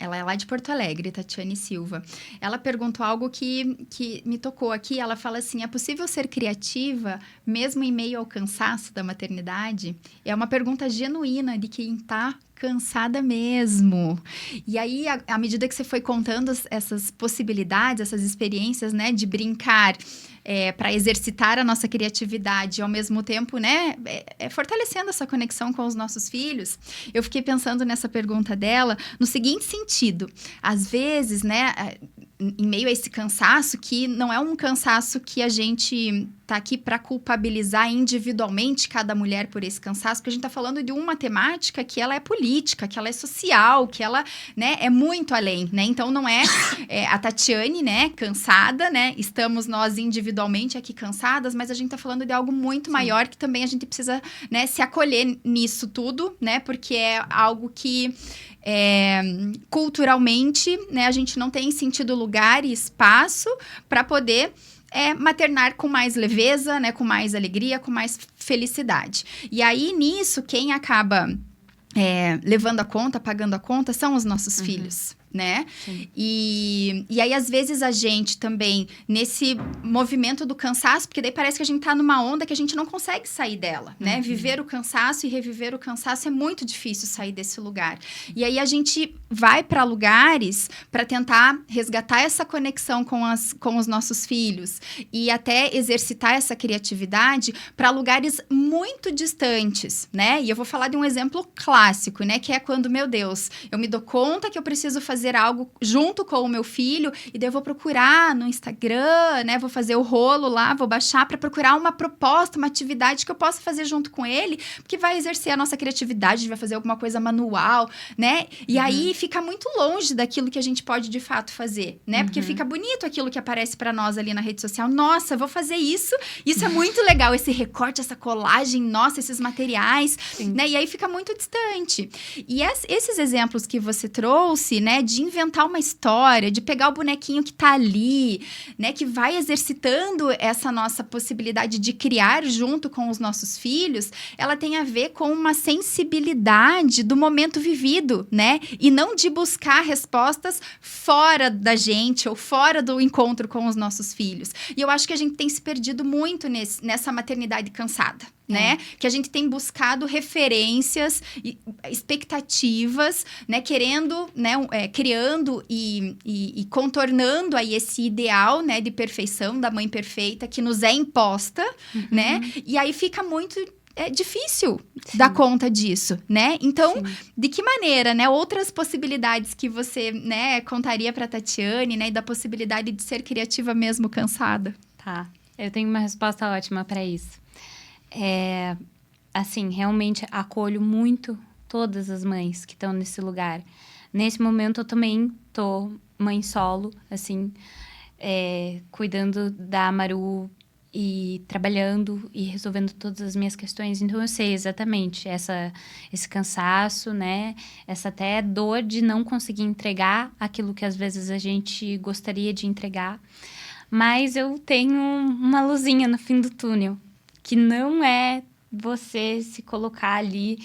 é lá de Porto Alegre, Tatiane Silva. Ela perguntou algo que me tocou aqui. Ela fala assim, é possível ser criativa mesmo em meio ao cansaço da maternidade? É uma pergunta genuína de quem tá cansada mesmo. E aí, à medida que você foi contando essas possibilidades, essas experiências, né, de brincar para exercitar a nossa criatividade e, ao mesmo tempo, né, fortalecendo essa conexão com os nossos filhos, eu fiquei pensando nessa pergunta dela no seguinte sentido. Às vezes, né, em meio a esse cansaço, que não é um cansaço que a gente tá aqui para culpabilizar individualmente cada mulher por esse cansaço, porque a gente tá falando de uma temática que ela é política, que ela é social, que ela, né, é muito além, né? Então, não é a Tatiane, né, cansada, né? Estamos nós individualmente aqui cansadas, mas a gente tá falando de algo muito maior que também a gente precisa, né, se acolher nisso tudo, né? Porque é algo que culturalmente, né, a gente não tem sentido lugar e espaço para poder maternar com mais leveza, né, com mais alegria, com mais felicidade. E aí, nisso, quem acaba levando a conta, pagando a conta, são os nossos filhos, né? E aí, às vezes, a gente também, nesse movimento do cansaço, porque daí parece que a gente tá numa onda que a gente não consegue sair dela, né? Viver o cansaço e reviver o cansaço é muito difícil sair desse lugar. E aí, a gente vai para lugares para tentar resgatar essa conexão com os nossos filhos e até exercitar essa criatividade para lugares muito distantes, né? E eu vou falar de um exemplo clássico, né? Que é quando, meu Deus, eu me dou conta que eu preciso fazer fazer algo junto com o meu filho, e daí eu vou procurar no Instagram, né? Vou fazer o rolo lá, vou baixar para procurar uma proposta, uma atividade que eu possa fazer junto com ele, que vai exercer a nossa criatividade, a gente vai fazer alguma coisa manual, né? E aí fica muito longe daquilo que a gente pode de fato fazer, né? Porque fica bonito aquilo que aparece para nós ali na rede social. Nossa, vou fazer isso. Isso é muito legal, esse recorte, essa colagem, nossa, esses materiais, né? E aí fica muito distante. E esses exemplos que você trouxe, né, de inventar uma história, de pegar o bonequinho que tá ali, né, que vai exercitando essa nossa possibilidade de criar junto com os nossos filhos, ela tem a ver com uma sensibilidade do momento vivido, né? E não de buscar respostas fora da gente ou fora do encontro com os nossos filhos. E eu acho que a gente tem se perdido muito nessa maternidade cansada, né? Que a gente tem buscado referências, expectativas, né? Querendo, né? Criando e contornando aí esse ideal, né? De perfeição da mãe perfeita que nos é imposta, né? E aí fica muito difícil dar conta disso, né? Então, de que maneira, né? Outras possibilidades que você, né, contaria para Tatiane, né? E da possibilidade de ser criativa mesmo cansada. Tá, eu tenho uma resposta ótima para isso. Assim, realmente acolho muito todas as mães que estão nesse lugar. Nesse momento, eu também tô mãe solo, assim, cuidando da Amaru e trabalhando e resolvendo todas as minhas questões. Então, eu sei exatamente esse cansaço, né? Essa até dor de não conseguir entregar aquilo que às vezes a gente gostaria de entregar. Mas eu tenho uma luzinha no fim do túnel, que não é você se colocar ali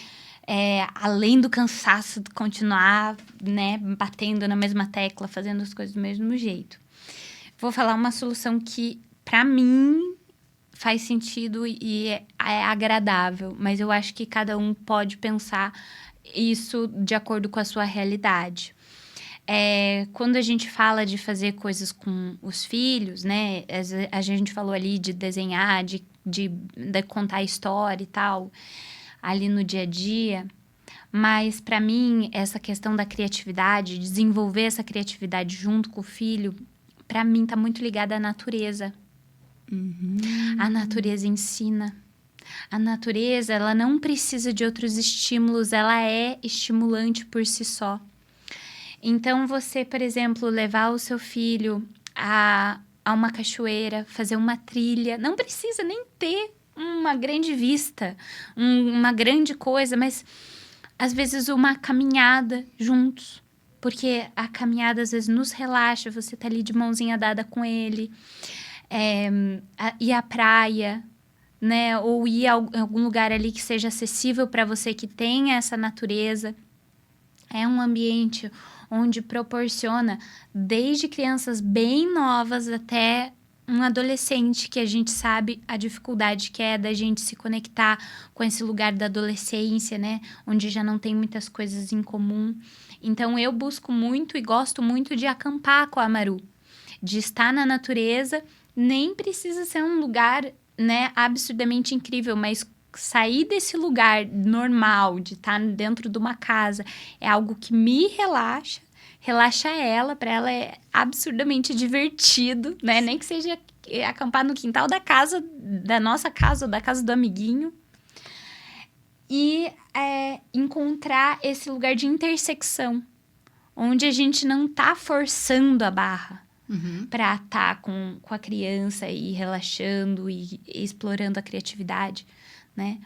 além do cansaço de continuar, né, batendo na mesma tecla, fazendo as coisas do mesmo jeito. Vou falar uma solução que, para mim, faz sentido e é agradável, mas eu acho que cada um pode pensar isso de acordo com a sua realidade. Quando a gente fala de fazer coisas com os filhos, né? A gente falou ali de desenhar, de contar história e tal, ali no dia a dia. Mas, para mim, essa questão da criatividade, desenvolver essa criatividade junto com o filho, para mim, tá muito ligada à natureza. A natureza ensina. A natureza, ela não precisa de outros estímulos, ela é estimulante por si só. Então, você, por exemplo, levar o seu filho a uma cachoeira, fazer uma trilha, não precisa nem ter uma grande vista, uma grande coisa, mas às vezes uma caminhada juntos, porque a caminhada às vezes nos relaxa, você tá ali de mãozinha dada com ele, ir à praia, né, ou ir a algum lugar ali que seja acessível para você, que tenha essa natureza. É um ambiente onde proporciona desde crianças bem novas até um adolescente, que a gente sabe a dificuldade que é da gente se conectar com esse lugar da adolescência, né? Onde já não tem muitas coisas em comum. Então, eu busco muito e gosto muito de acampar com a Amaru, de estar na natureza. Nem precisa ser um lugar, né, absurdamente incrível, mas sair desse lugar normal, de estar dentro de uma casa, é algo que me relaxa ela, para ela é absurdamente divertido, né? Nem que seja acampar no quintal da casa, da nossa casa ou da casa do amiguinho. E encontrar esse lugar de intersecção, onde a gente não tá forçando a barra para estar com a criança e relaxando e explorando a criatividade, né?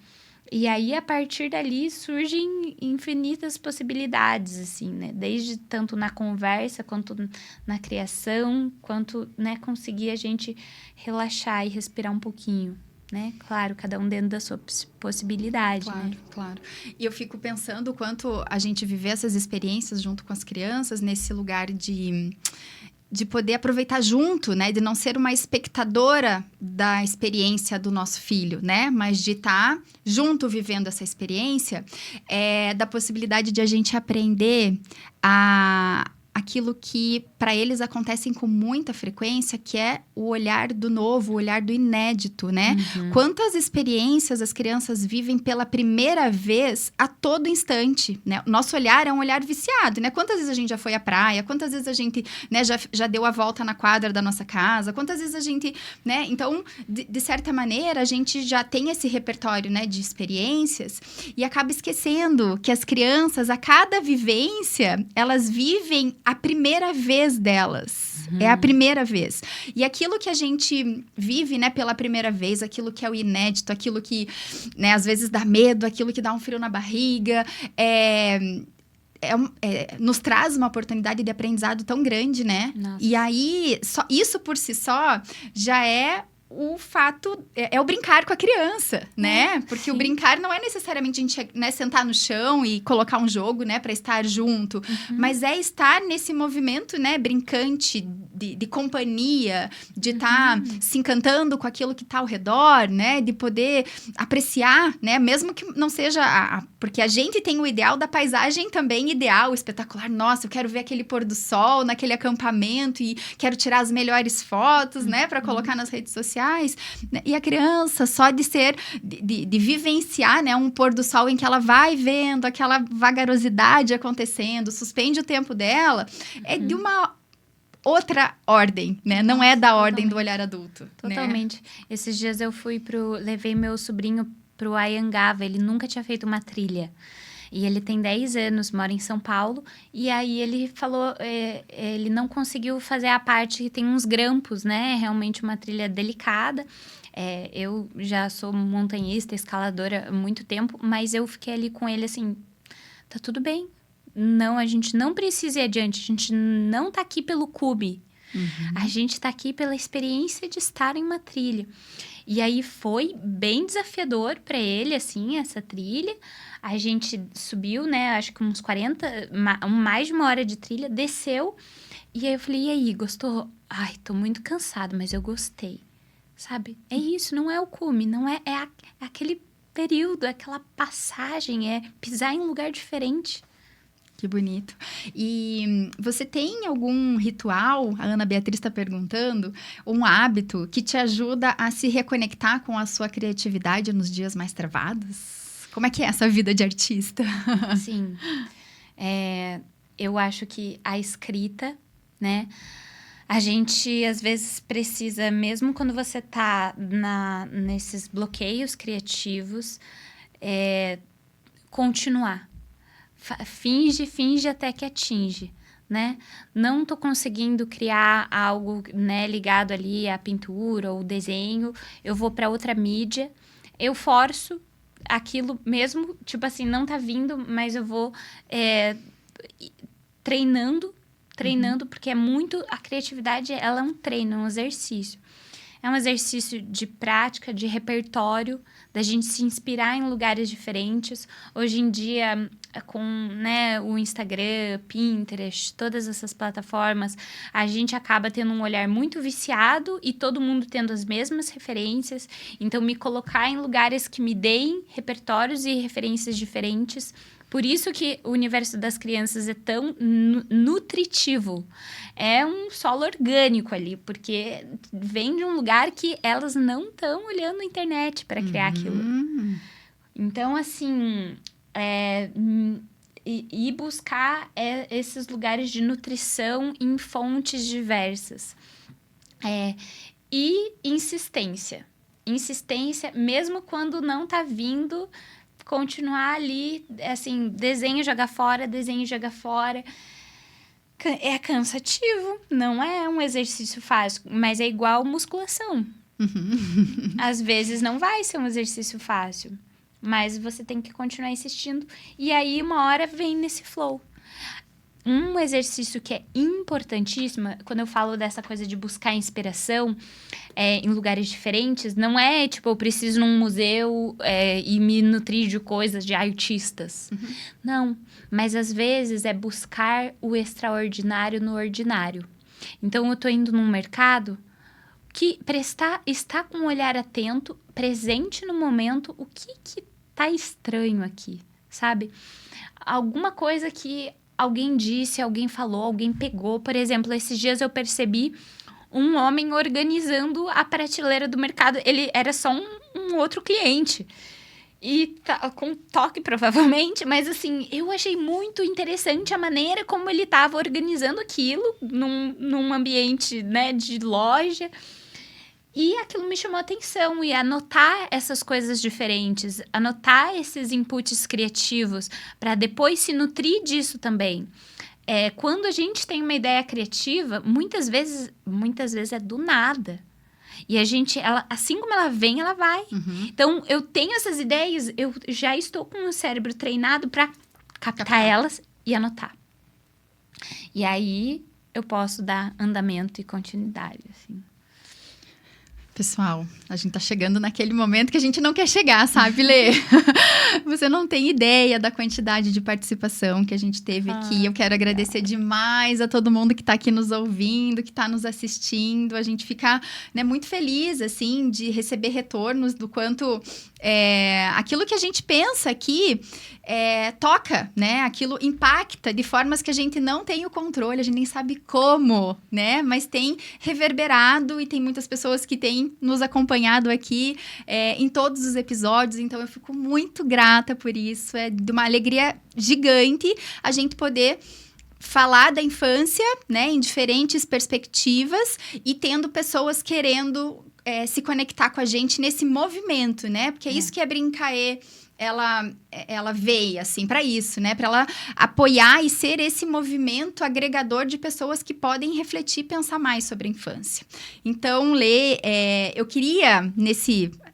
E aí, a partir dali, surgem infinitas possibilidades, assim, né? Desde tanto na conversa, quanto na criação, quanto, né, conseguir a gente relaxar e respirar um pouquinho, né? Claro, cada um dentro da sua possibilidade, claro, né? Claro. E eu fico pensando o quanto a gente viver essas experiências junto com as crianças, nesse lugar de poder aproveitar junto, né? De não ser uma espectadora da experiência do nosso filho, né? Mas de estar junto vivendo essa experiência, da possibilidade de a gente aprender a aquilo que para eles acontecem com muita frequência, que é o olhar do novo, o olhar do inédito, né? Quantas experiências as crianças vivem pela primeira vez a todo instante, né? Nosso olhar é um olhar viciado, né? Quantas vezes a gente já foi à praia, quantas vezes a gente, né, já deu a volta na quadra da nossa casa, quantas vezes a gente, né? Então, de certa maneira, a gente já tem esse repertório, né, de experiências e acaba esquecendo que as crianças, a cada vivência, elas vivem a primeira vez delas. É a primeira vez. E aquilo que a gente vive, né, pela primeira vez, aquilo que é o inédito, aquilo que, né, às vezes dá medo, aquilo que dá um frio na barriga, nos traz uma oportunidade de aprendizado tão grande, né? Nossa. E aí, isso por si só já é o fato, é o brincar com a criança, né? Porque sim. o brincar não é necessariamente a gente, né, sentar no chão e colocar um jogo, né, para estar junto, mas é estar nesse movimento, né, brincante, de companhia, de estar se encantando com aquilo que está ao redor, né, de poder apreciar, né, mesmo que não seja porque a gente tem o ideal da paisagem também ideal, espetacular. Nossa, eu quero ver aquele pôr do sol naquele acampamento e quero tirar as melhores fotos, né, para colocar nas redes sociais. Né? E a criança, só de vivenciar, né, um pôr do sol em que ela vai vendo aquela vagarosidade acontecendo, suspende o tempo dela, é de uma outra ordem, né? Não é da ordem do olhar adulto. Totalmente. Né? Esses dias eu levei meu sobrinho pro Anhangaba, ele nunca tinha feito uma trilha. E ele tem 10 anos, mora em São Paulo. E aí ele falou, ele não conseguiu fazer a parte que tem uns grampos, né? É realmente uma trilha delicada. Eu já sou montanhista, escaladora há muito tempo, mas eu fiquei ali com ele assim, tá tudo bem. Não, a gente não precisa ir adiante, a gente não tá aqui pelo cube. A gente tá aqui pela experiência de estar em uma trilha. E aí foi bem desafiador para ele, assim, essa trilha. A gente subiu, né, acho que uns 40, mais de uma hora de trilha, desceu. E aí eu falei, e aí, gostou? Ai, tô muito cansado, mas eu gostei. Sabe? É isso, não é o cume, não é aquele período, aquela passagem, é pisar em um lugar diferente. Que bonito. E você tem algum ritual, a Ana Beatriz está perguntando, um hábito que te ajuda a se reconectar com a sua criatividade nos dias mais travados? Como é que é essa vida de artista? Sim. Eu acho que a escrita, né? A gente, às vezes, precisa, mesmo quando você tá nesses bloqueios criativos, continuar. Finge até que atinge, né? Não tô conseguindo criar algo, né, ligado ali à pintura ou desenho, eu vou para outra mídia, eu forço aquilo mesmo, tipo assim, não tá vindo, mas eu vou treinando, porque a criatividade, ela é um treino, é um exercício. É um exercício de prática, de repertório, da gente se inspirar em lugares diferentes. Hoje em dia, com, né, o Instagram, Pinterest, todas essas plataformas, a gente acaba tendo um olhar muito viciado e todo mundo tendo as mesmas referências. Então, me colocar em lugares que me deem repertórios e referências diferentes. Por isso que o universo das crianças é tão nutritivo. É um solo orgânico ali, porque vem de um lugar que elas não estão olhando a internet para criar aquilo. Então, assim, e buscar esses lugares de nutrição em fontes diversas. E insistência. Insistência, mesmo quando não está vindo, continuar ali, assim, desenho, jogar fora. É cansativo, não é um exercício fácil, mas é igual musculação. Às vezes não vai ser um exercício fácil, mas você tem que continuar insistindo. E aí, uma hora vem nesse flow. Um exercício que é importantíssimo, quando eu falo dessa coisa de buscar inspiração em lugares diferentes, não é tipo, eu preciso ir num museu e me nutrir de coisas de artistas. Não, mas às vezes é buscar o extraordinário no ordinário. Então, eu tô indo num mercado que está com um olhar atento, presente no momento, o que tá estranho aqui, sabe? Alguma coisa que alguém disse, alguém falou, alguém pegou. Por exemplo, esses dias eu percebi um homem organizando a prateleira do mercado. Ele era só um outro cliente. E com toque, provavelmente. Mas, assim, eu achei muito interessante a maneira como ele estava organizando aquilo num ambiente, né, de loja. E aquilo me chamou a atenção. E anotar essas coisas diferentes. Anotar esses inputs criativos. Para depois se nutrir disso também. Quando a gente tem uma ideia criativa, muitas vezes é do nada. E assim como ela vem, ela vai. Uhum. Então, eu tenho essas ideias, eu já estou com o cérebro treinado para captar elas e anotar. E aí, eu posso dar andamento e continuidade, assim. Pessoal, a gente tá chegando naquele momento que a gente não quer chegar, sabe, Lê? Você não tem ideia da quantidade de participação que a gente teve aqui. Eu quero agradecer demais a todo mundo que tá aqui nos ouvindo, que tá nos assistindo. A gente fica, né, muito feliz, assim, de receber retornos do quanto aquilo que a gente pensa aqui toca, né? Aquilo impacta de formas que a gente não tem o controle, a gente nem sabe como, né? Mas tem reverberado e tem muitas pessoas que têm nos acompanhado aqui em todos os episódios. Então, eu fico muito grata por isso. É de uma alegria gigante a gente poder falar da infância, né? Em diferentes perspectivas e tendo pessoas querendo se conectar com a gente nesse movimento, né? Porque é isso que a Brincaê, ela veio, assim, para isso, né? Para ela apoiar e ser esse movimento agregador de pessoas que podem refletir e pensar mais sobre a infância. Então, Lê, eu queria,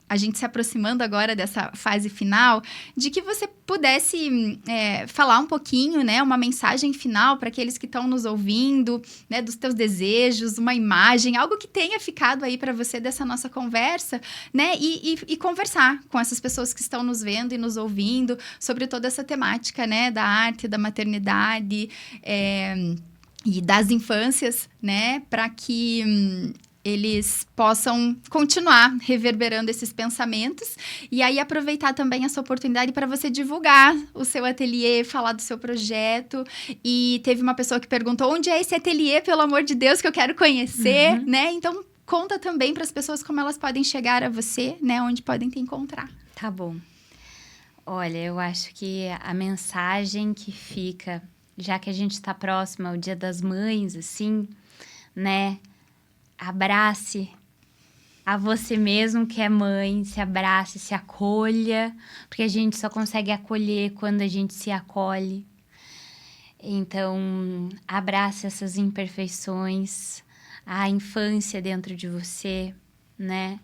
a gente se aproximando agora dessa fase final, de que você pudesse falar um pouquinho, né? Uma mensagem final para aqueles que estão nos ouvindo, né? Dos teus desejos, uma imagem, algo que tenha ficado aí para você dessa nossa conversa, né? E conversar com essas pessoas que estão nos vendo e nos ouvindo sobre toda essa temática, né? Da arte, da maternidade e das infâncias, né? Para que eles possam continuar reverberando esses pensamentos. E aí, aproveitar também essa oportunidade para você divulgar o seu ateliê, falar do seu projeto. E teve uma pessoa que perguntou, onde é esse ateliê, pelo amor de Deus, que eu quero conhecer, né? Então, conta também para as pessoas como elas podem chegar a você, né? Onde podem te encontrar. Tá bom. Olha, eu acho que a mensagem que fica, já que a gente está próximo ao Dia das Mães, assim, né? Abrace a você mesmo que é mãe, se abrace, se acolha, porque a gente só consegue acolher quando a gente se acolhe. Então, abrace essas imperfeições, a infância dentro de você, né?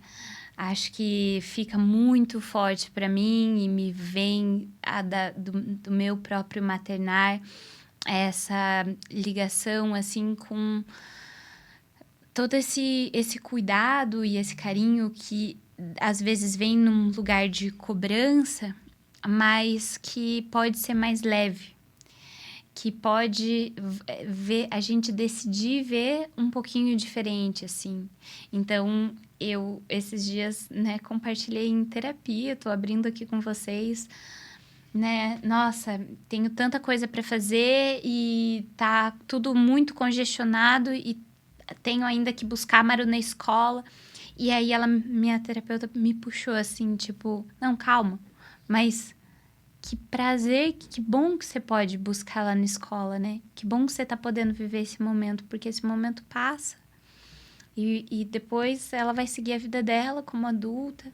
Acho que fica muito forte para mim e me vem do meu próprio maternar essa ligação, assim, com todo esse cuidado e esse carinho que às vezes vem num lugar de cobrança, mas que pode ser mais leve, que pode ver a gente decidir ver um pouquinho diferente, assim. Então, eu esses dias, né, compartilhei em terapia, tô abrindo aqui com vocês, né? Nossa, tenho tanta coisa para fazer e tá tudo muito congestionado e tenho ainda que buscar a Maru na escola. E aí minha terapeuta me puxou assim, tipo, não, calma, mas que prazer, que bom que você pode buscar lá na escola, né? Que bom que você tá podendo viver esse momento, porque esse momento passa. E depois ela vai seguir a vida dela como adulta.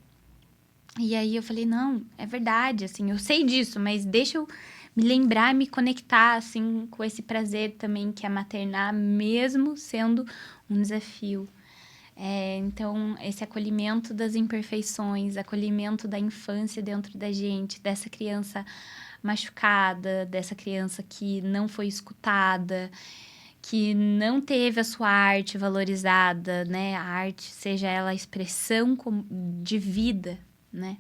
E aí eu falei, não, é verdade, assim, eu sei disso, mas deixa eu me lembrar, me conectar, assim, com esse prazer também que é maternar, mesmo sendo um desafio. Então, esse acolhimento das imperfeições, acolhimento da infância dentro da gente, dessa criança machucada, dessa criança que não foi escutada, que não teve a sua arte valorizada, né? A arte, seja ela a expressão de vida, né?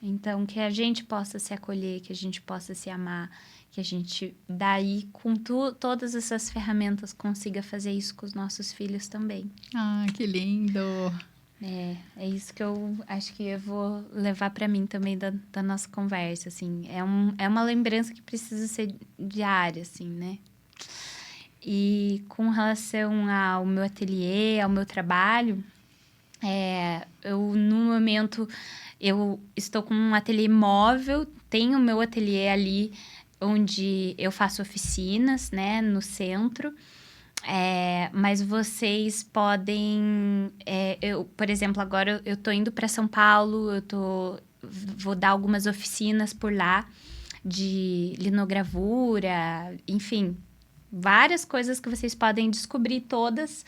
Então, que a gente possa se acolher, que a gente possa se amar, que a gente, daí, com todas essas ferramentas, consiga fazer isso com os nossos filhos também. Ah, que lindo! É isso que eu acho que eu vou levar para mim também da nossa conversa, assim. É uma lembrança que precisa ser diária, assim, né? E com relação ao meu ateliê, ao meu trabalho, no momento, eu estou com um ateliê móvel, tenho o meu ateliê ali onde eu faço oficinas, né, no centro. Mas vocês podem... por exemplo, agora eu tô indo para São Paulo, vou dar algumas oficinas por lá de linogravura, enfim, várias coisas que vocês podem descobrir todas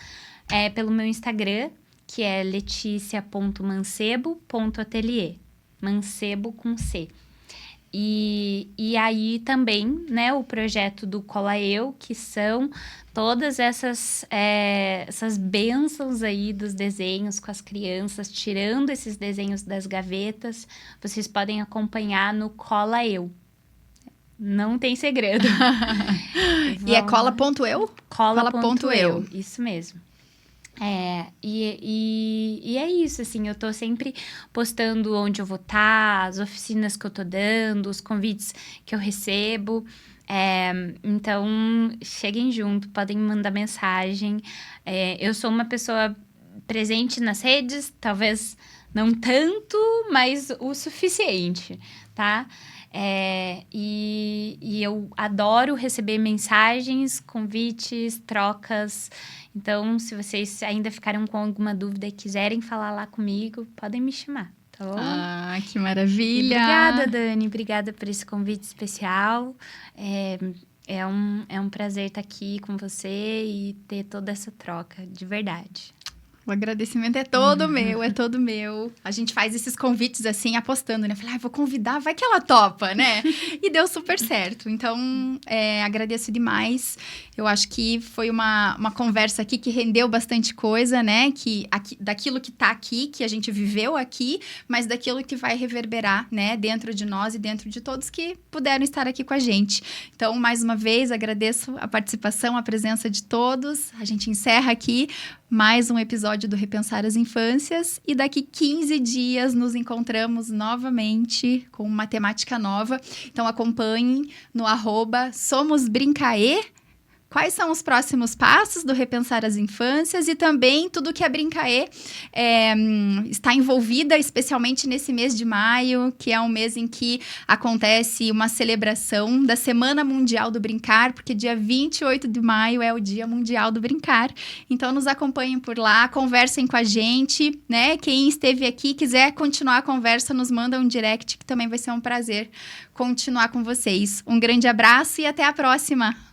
pelo meu Instagram, que é leticia.mancebo.ateliê. Mancebo com C. E aí também, né, o projeto do Cola Eu, que são todas essas bênçãos aí dos desenhos com as crianças, tirando esses desenhos das gavetas, vocês podem acompanhar no Cola Eu. Não tem segredo. E é cola.eu? Cola.eu, isso mesmo. E é isso, assim, eu tô sempre postando onde eu vou estar, as oficinas que eu tô dando, os convites que eu recebo. Então, cheguem junto, podem me mandar mensagem. Eu sou uma pessoa presente nas redes, talvez não tanto, mas o suficiente, tá? E eu adoro receber mensagens, convites, trocas. Então, se vocês ainda ficaram com alguma dúvida e quiserem falar lá comigo, podem me chamar, tá bom? Ah, que maravilha! E obrigada, Dani. Obrigada por esse convite especial. É um prazer estar aqui com você e ter toda essa troca, de verdade. O agradecimento é todo meu, é todo meu. A gente faz esses convites assim, apostando, né? Falei, vou convidar, vai que ela topa, né? E deu super certo. Então, agradeço demais. Eu acho que foi uma conversa aqui que rendeu bastante coisa, né? Daquilo que tá aqui, que a gente viveu aqui, mas daquilo que vai reverberar, né? Dentro de nós e dentro de todos que puderam estar aqui com a gente. Então, mais uma vez, agradeço a participação, a presença de todos. A gente encerra aqui mais um episódio do Repensar as Infâncias e daqui 15 dias nos encontramos novamente com uma temática nova. Então acompanhem no @somosbrincaê. Quais são os próximos passos do Repensar as Infâncias e também tudo que a Brincaê está envolvida, especialmente nesse mês de maio, que é um mês em que acontece uma celebração da Semana Mundial do Brincar, porque dia 28 de maio é o Dia Mundial do Brincar. Então, nos acompanhem por lá, conversem com a gente, né? Quem esteve aqui, quiser continuar a conversa, nos manda um direct, que também vai ser um prazer continuar com vocês. Um grande abraço e até a próxima!